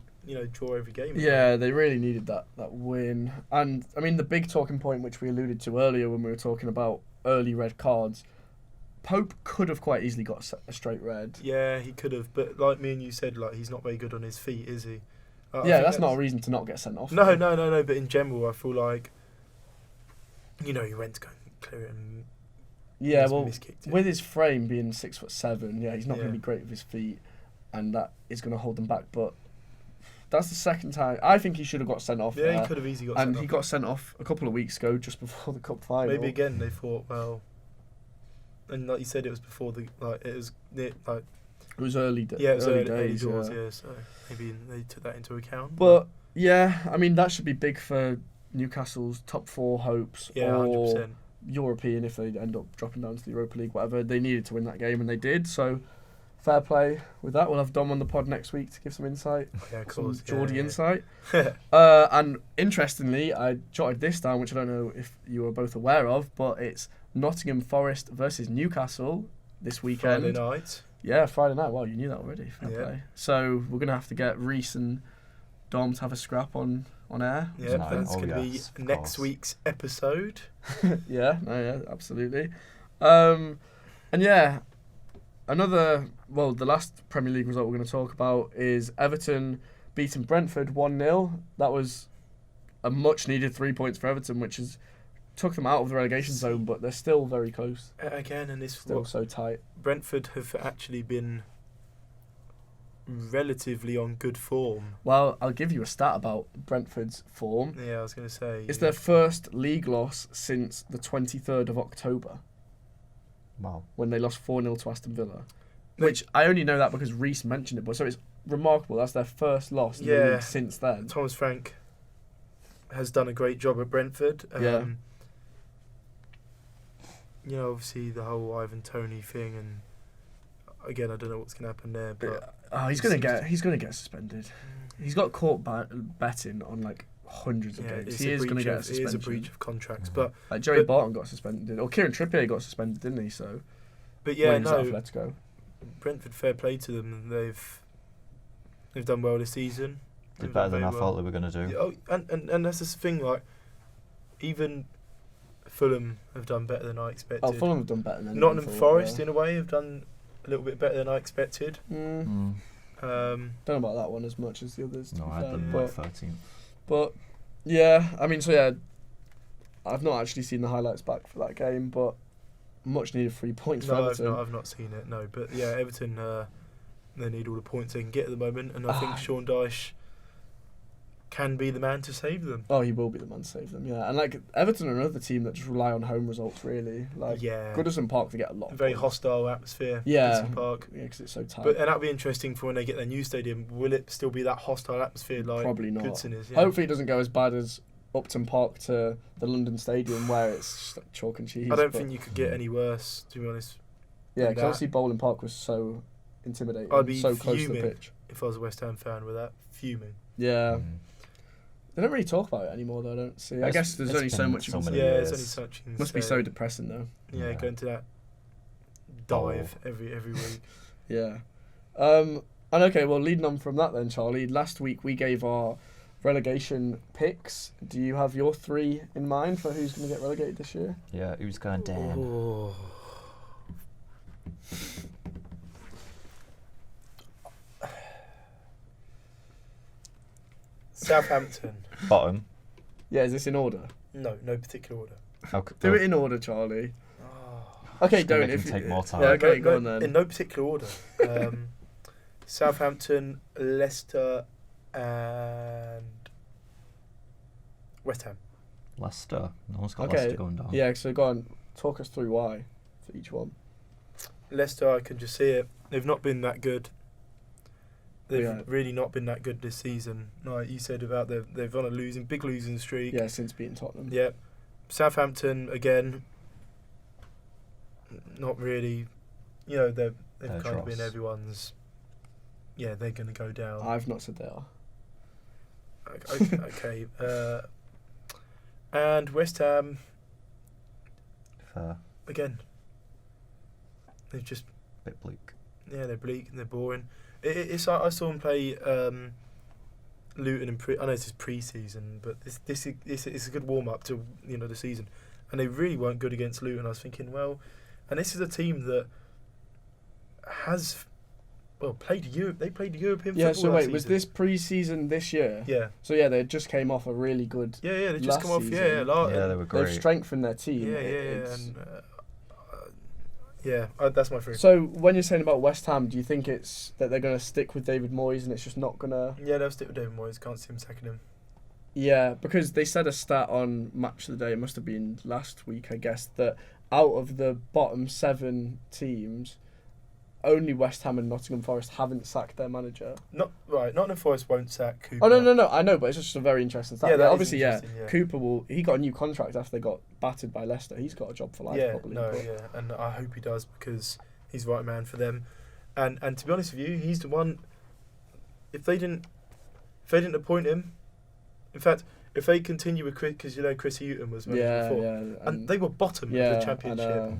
draw every game. Yeah, they really needed that win. And, I mean, the big talking point, which we alluded to earlier when we were talking about early red cards, Pope could have quite easily got a straight red. Yeah, he could have, but like me and you said, like he's not very good on his feet, is he? I Yeah, think that's not a reason to not get sent off. No. But in general, I feel like, he went to go and clear it and Yeah, he's well, miskicked it. with his frame being 6'7", yeah, he's not going Yeah. to be great with his feet, and that is going to hold them back. But that's the second time. I think he should have got sent off. Yeah, there. he could have easily got And sent he off. got sent off a couple of weeks ago, just before the cup final. Maybe again they thought, well, and like you said, it was before It was early days. doors, yeah. yeah. So maybe they took that into account. But yeah, I mean that should be big for Newcastle's top 4 hopes, yeah, or 100%. European if they end up dropping down to the Europa League, whatever. They needed to win that game and they did. So fair play with that. We'll have Dom on the pod next week to give some insight, Yeah, of some course. Geordie insight. Yeah. And interestingly, I jotted this down, which I don't know if you are both aware of, but it's Nottingham Forest versus Newcastle this weekend. Friday night. Yeah, Friday night. Wow, you knew that already. Fair Yeah. play. So we're going to have to get Reece and Dom to have a scrap on air. Yeah, No, that's oh going to yes, be of next course. week's episode. Yeah, absolutely. And yeah, the last Premier League result we're going to talk about is Everton beating Brentford 1-0. That was a much needed 3 points for Everton, which is took them out of the relegation zone, but they're still very close. Again, and this Still so tight. Brentford have actually been relatively on good form. Well, I'll give you a stat about Brentford's form. Yeah, I was going to say. It's their first league loss since the 23rd of October, Wow. when they lost 4-0 to Aston Villa. Which I only know that because Reece mentioned it, but so it's remarkable. That's their first loss in the league since then. Thomas Frank has done a great job at Brentford. Yeah. You know, obviously the whole Ivan Toney thing, and again, I don't know what's going to happen there, but he's gonna get suspended. He's got caught betting on like hundreds of games. He is going to get a suspension. It is a breach of contracts, but like Joey Barton got suspended, or Kieran Trippier got suspended, didn't he? So, but yeah, when he was at no, Atletico. Brentford, fair play to them. They've done well this season. Did better than I thought they were going to do. Oh, and that's the thing. Like, even Fulham have done better than I expected. Oh, Fulham have done better than Nottingham Forest, in a way, have done a little bit better than I expected. Don't know about that one as much as the others. No, I had them like 13th. But yeah, I mean, so yeah, I've not actually seen the highlights back for that game, but much needed 3 points for Everton. I've not seen it. No, but yeah, Everton they need all the points they can get at the moment, and I think Sean Dyche can be the man to save them. Oh, he will be the man to save them. Yeah, and like Everton are another team that just rely on home results really. Like Goodison Park, they get a lot. Very hostile atmosphere. Yeah, Goodison Park. Yeah, because it's so tight. And that'll be interesting for when they get their new stadium. Will it still be that hostile atmosphere like Probably not. Goodison is? Yeah. Hopefully, it doesn't go as bad as Upton Park to the London Stadium, where it's just like chalk and cheese. I don't think you could get any worse, to be honest. Yeah, because obviously Bowling Park was so intimidating. I'd be so close to the fuming pitch. if I was a West Ham fan with that. Fuming. Yeah. They don't really talk about it anymore, though. I don't see. I guess there's only so much you can say. Yeah, there's only such. Must be so depressing, though. Yeah, going to that dive every week. Yeah. And okay, well, leading on from that then, Charlie. Last week we gave our relegation picks. Do you have your 3 in mind for who's going to get relegated this year? Yeah, who's going down? Oh. Southampton. Bottom. Yeah, is this in order? No particular order. Do it in order, Charlie. Oh. Okay, Just gonna don't. make If him take you- more time. Yeah, okay, go on then. In no particular order. Southampton, Leicester, and West Ham. Leicester. No one's got Okay. Leicester going down. Yeah, so go on. Talk us through why for each one. Leicester, I can just see it. They've not been that good. They've Yeah. really not been that good this season. Like you said about they've on a big losing streak. Yeah, since beating Tottenham. Yeah. Southampton again. Not really. You know they've They're kind of been dross. everyone's. Yeah, they're going to go down. I've not said they are. Okay. And West Ham Fair. again. They've just Bit bleak. they're bleak and they're boring. It's I saw them play Luton in I know this is pre-season, but this is a good warm up to the season, and they really weren't good against Luton. I was thinking, well, and this is a team that has played Europe. They played European football. Yeah, so wait, last was season. this pre-season this year? Yeah. So yeah, they just came off a really good. Yeah, they just last come off. season. Yeah, Yeah, they were great. They've strengthened their team. Yeah, and that's my favorite. So when you're saying about West Ham, do you think it's that they're going to stick with David Moyes and it's just not going to? Yeah, they'll stick with David Moyes. Can't see him sacking him. Yeah, because they said a stat on Match of the Day, it must have been last week, I guess, that out of the bottom 7 teams, only West Ham and Nottingham Forest haven't sacked their manager. Nottingham Forest won't sack Cooper. Oh no, I know, but it's just a very interesting stat. Yeah, that is obviously, interesting, yeah. Cooper he got a new contract after they got battered by Leicester. He's got a job for life, probably. And I hope he does because he's the right man for them. And to be honest with you, he's the one. If they didn't appoint him, in fact, if they continue with Chris, because Chris Hughton was manager before, and they were bottom of the Championship.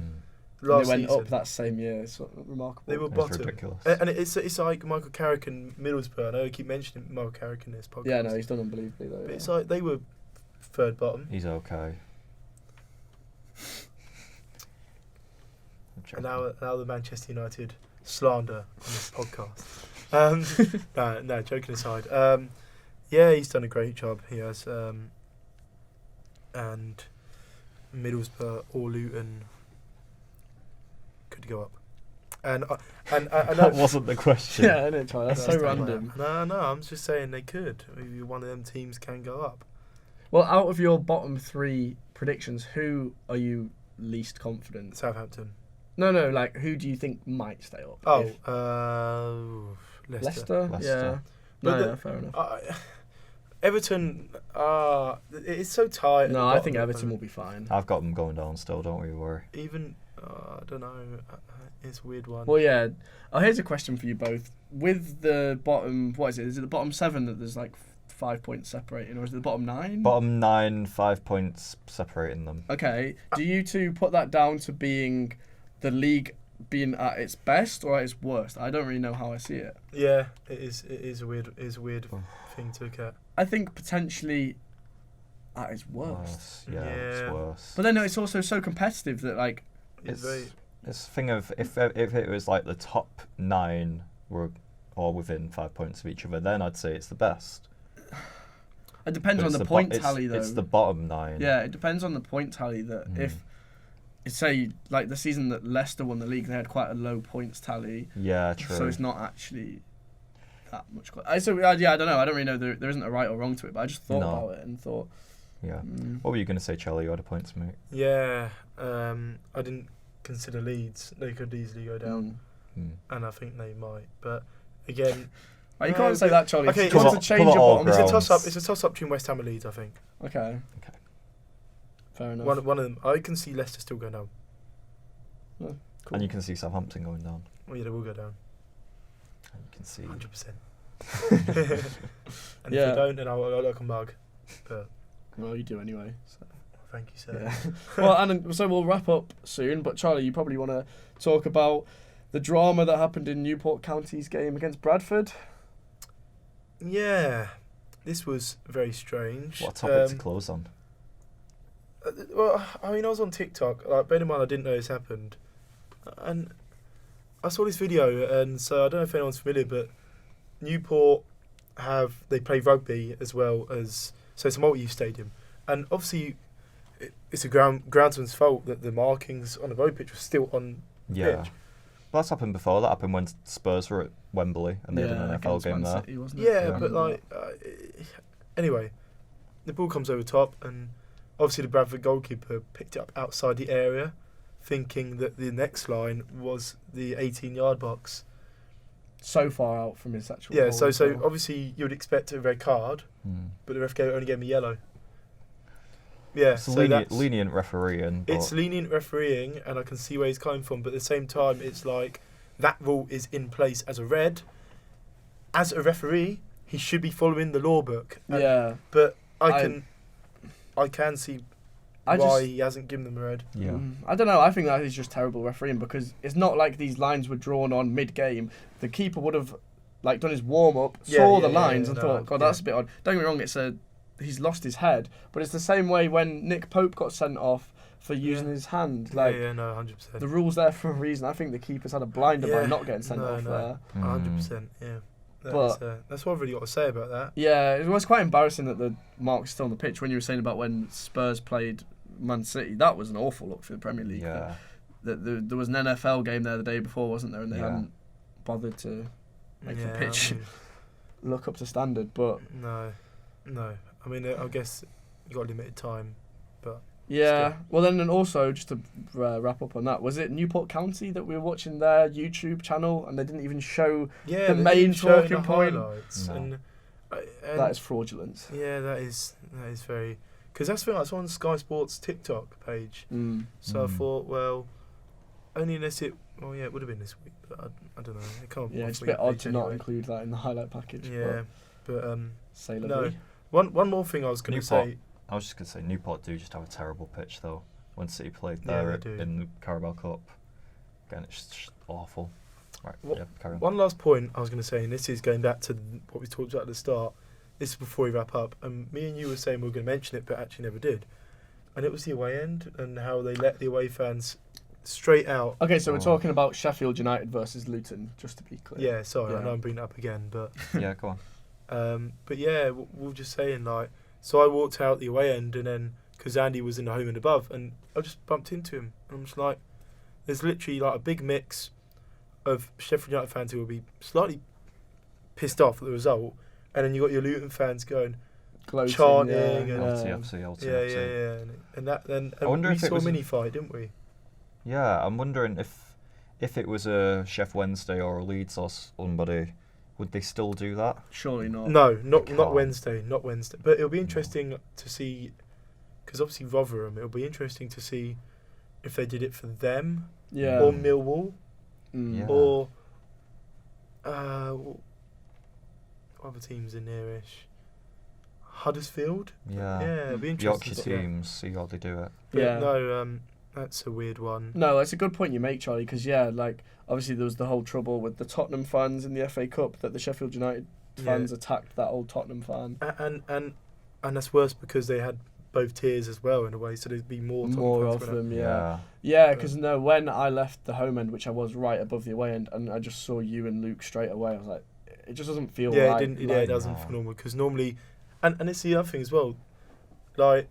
And last they went season up that same year. It's remarkable. they were It's bottom. ridiculous. And it's like Michael Carrick and Middlesbrough. I know I keep mentioning Michael Carrick in this podcast. Yeah, no, he's done unbelievably though. But Yeah. it's like they were third bottom. He's okay. And now the Manchester United slander on this podcast. No, joking aside. Yeah, he's done a great job. He has. And Middlesbrough or Luton could go up. And I know That wasn't the question. Yeah, I know, Charlie. That's so That's not random. No, I'm just saying they could. Maybe one of them teams can go up. Well, out of your bottom 3 predictions, who are you least confident? Southampton. No, like who do you think might stay up? Leicester. Leicester. Yeah. Leicester. No, But yeah, fair enough. Everton. It's so tight. at the No, I bottom think at the Everton will moment. be fine. I've got them going down still, don't we worry. Even I don't know. It's a weird one. Well, yeah. Oh, here's a question for you both. With the bottom, what is it? Is it the bottom 7 that there's like 5 points separating, or is it the bottom 9? Bottom 9, 5 points separating them. Okay. Do you two put that down to being the league being at its best or at its worst? I don't really know how I see it. Yeah, it is a weird thing to look at. I think potentially at its worst. Yeah, it's Yeah. worse. But then it's also so competitive that like It's very. It's a thing of if it was like the top 9 were all within 5 points of each other, then I'd say it's the best. it depends But on it's the bo- point it's- tally though. It's the bottom 9. Yeah, it depends on the point tally that if say like the season that Leicester won the league, they had quite a low points tally. Yeah, true. So it's not actually that much. I don't know. I don't really know. There isn't a right or wrong to it, but I just thought No. about it and thought. Yeah. What were you going to say, Charlie? You had a point to make. Yeah, I didn't consider Leeds. They could easily go down, and I think they might. But again, You no, can't say but- that, Charlie. okay, If you want to cover change your all bottom. it's a grounds. toss up. It's a toss up between West Ham and Leeds. I think Okay. Okay. Fair enough. one of them. I can see Leicester still going down. Cool. And you can see Southampton going down. Well, yeah, they will go down. And you can see. 100%. And if Yeah. they don't, then I'll come back. But Well, you do anyway. So. thank you, sir. Yeah. Well, and so we'll wrap up soon. But Charlie, you probably want to talk about the drama that happened in Newport County's game against Bradford. Yeah, this was very strange. What a topic to close on. Well, I mean, I was on TikTok. Like, bear in mind, I didn't know this happened, and I saw this video, and so I don't know if anyone's familiar, but Newport they play rugby as well as, so it's a multi-use stadium, and obviously it's a groundsman's fault that the markings on the road pitch were still on the Yeah. pitch. Well, that's happened before. That happened when Spurs were at Wembley and they had an NFL against game Man there. City, wasn't it? Yeah, Yeah. but like, anyway, the ball comes over top, and obviously the Bradford goalkeeper picked it up outside the area, thinking that the next line was the 18-yard box. So far out from his actual. Yeah, goal so as well. obviously you would expect a red card, Hmm. but the ref only gave me yellow. Yeah, It's so that's lenient refereeing. it's but lenient refereeing, and I can see where he's coming from, but at the same time, it's like that rule is in place as a red. As a referee, he should be following the law book. And- Yeah. But I can see I why just- he hasn't given them a red. yeah. I don't know. I think that is just terrible refereeing because it's not like these lines were drawn on mid-game. The keeper would have like done his warm-up, Yeah, saw yeah, the yeah, lines, yeah, and no, thought, "God, that's a bit odd." Don't get me wrong. He's lost his head, but it's the same way when Nick Pope got sent off for using his hand. Like yeah, no, 100%. the rule's there for a reason. I think the keeper's had a blinder by not getting sent off there. 100%, yeah. But- That's what I've really got to say about that. Yeah, it was quite embarrassing that the mark's still on the pitch. When you were saying about when Spurs played Man City, that was an awful look for the Premier League. Yeah. There was an NFL game there the day before, wasn't there? And they Yeah. hadn't bothered to make the Yeah, pitch I mean, look up to standard. But no. I mean, I guess you got limited time, but yeah, Still. well then, and also just to wrap up on that, was it Newport County that we were watching their YouTube channel and they didn't even show yeah, the they main didn't show talking the point? highlights, No. and that is fraudulent. yeah, that is very, because that's on Sky Sports TikTok page. So I thought, well, only unless it would have been this week, but I don't know. It can't. Yeah, it's a bit odd to not include that in the highlight package. Yeah, but Say no. lovely. One more thing I was going to Newport. say. I was just going to say Newport do just have a terrible pitch though. When City played Yeah, there they do. in the Carabao Cup. Again, it's just awful. Right, What- yeah, carry on. One last point I was going to say, and this is going back to what we talked about at the start. This is before we wrap up. And me and you were saying we were going to mention it, but actually never did. And it was the away end and how they let the away fans straight out. Okay, so we're Oh. talking about Sheffield United versus Luton, just to be clear. Yeah, sorry, I Yeah. know I'm bringing it up again, but Yeah, go on. but yeah, we were just saying like. So I walked out the away end, and then because Andy was in the home and above, and I just bumped into him. And I'm just like, there's literally like a big mix of Sheffield United fans who will be slightly pissed off at the result, and then you got your Luton fans going, Gloating, chanting yeah, and- LTFC, yeah, LTFC. yeah, and that then I wonder we if it saw a was mini fight, didn't we? Yeah, I'm wondering if it was a Chef Wednesday or a Leeds or somebody, would they still do that? Surely not. No, not can't. Wednesday, not Wednesday. But it'll be interesting to see, because obviously Rotherham. It'll be interesting to see if they did it for them Yeah. or Millwall Mm. Yeah. or what other teams in there-ish. Huddersfield. Yeah. Yeah, it'll be interesting. Yorkshire to see. teams, see how they do it. But Yeah. no, that's a weird one. No, it's a good point you make, Charlie, because, yeah, like, obviously there was the whole trouble with the Tottenham fans in the FA Cup that the Sheffield United fans attacked that old Tottenham fan. And that's worse because they had both tiers as well in a way, so there'd be more Tottenham More fans of going up. them, yeah. Yeah, because no, when I left the home end, which I was right above the away end, and I just saw you and Luke straight away, I was like, it just doesn't feel Yeah, right. it didn't. like, It doesn't feel normal because normally, and it's the other thing as well. Like,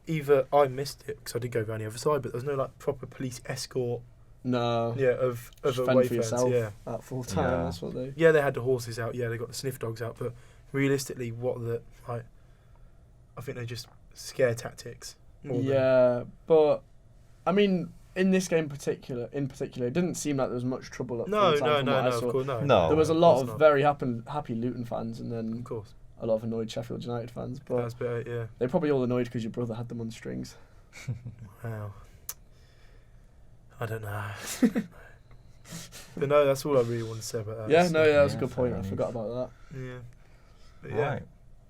either I missed it because I did go around the other side, but there's no like proper police escort. No. Yeah, of Just away fend for fans. yourself Yeah, at full time. Yeah. That's what they. yeah, they had the horses out. Yeah, they got the sniff dogs out. But realistically, I think they're just scare tactics. More than- Yeah, but I mean, in this game in particular, it didn't seem like there was much trouble at No, full time no, from no, what I no. saw. Of course, no. No. There was a Of lot course of not. very happy Luton fans, and then Of course, a lot of annoyed Sheffield United fans. But that's better. Yeah. they're probably all annoyed because your brother had them on strings. Wow. I don't know. But no, that's all I really want to say about that. Yeah, no, yeah, that was Yeah, a good fair point. I enough. forgot about Yeah. But yeah. Right.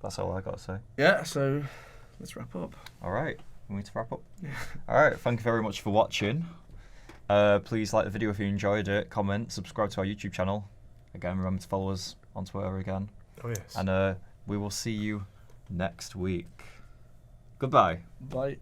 That's all I got to say. that. Yeah, so let's wrap up. All right. We need to wrap up. All right. Thank you very much for watching. Please like the video if you enjoyed it. Comment, subscribe to our YouTube channel. Again, remember to follow us on Twitter again. Oh yes. And we will see you next week. Goodbye. Bye.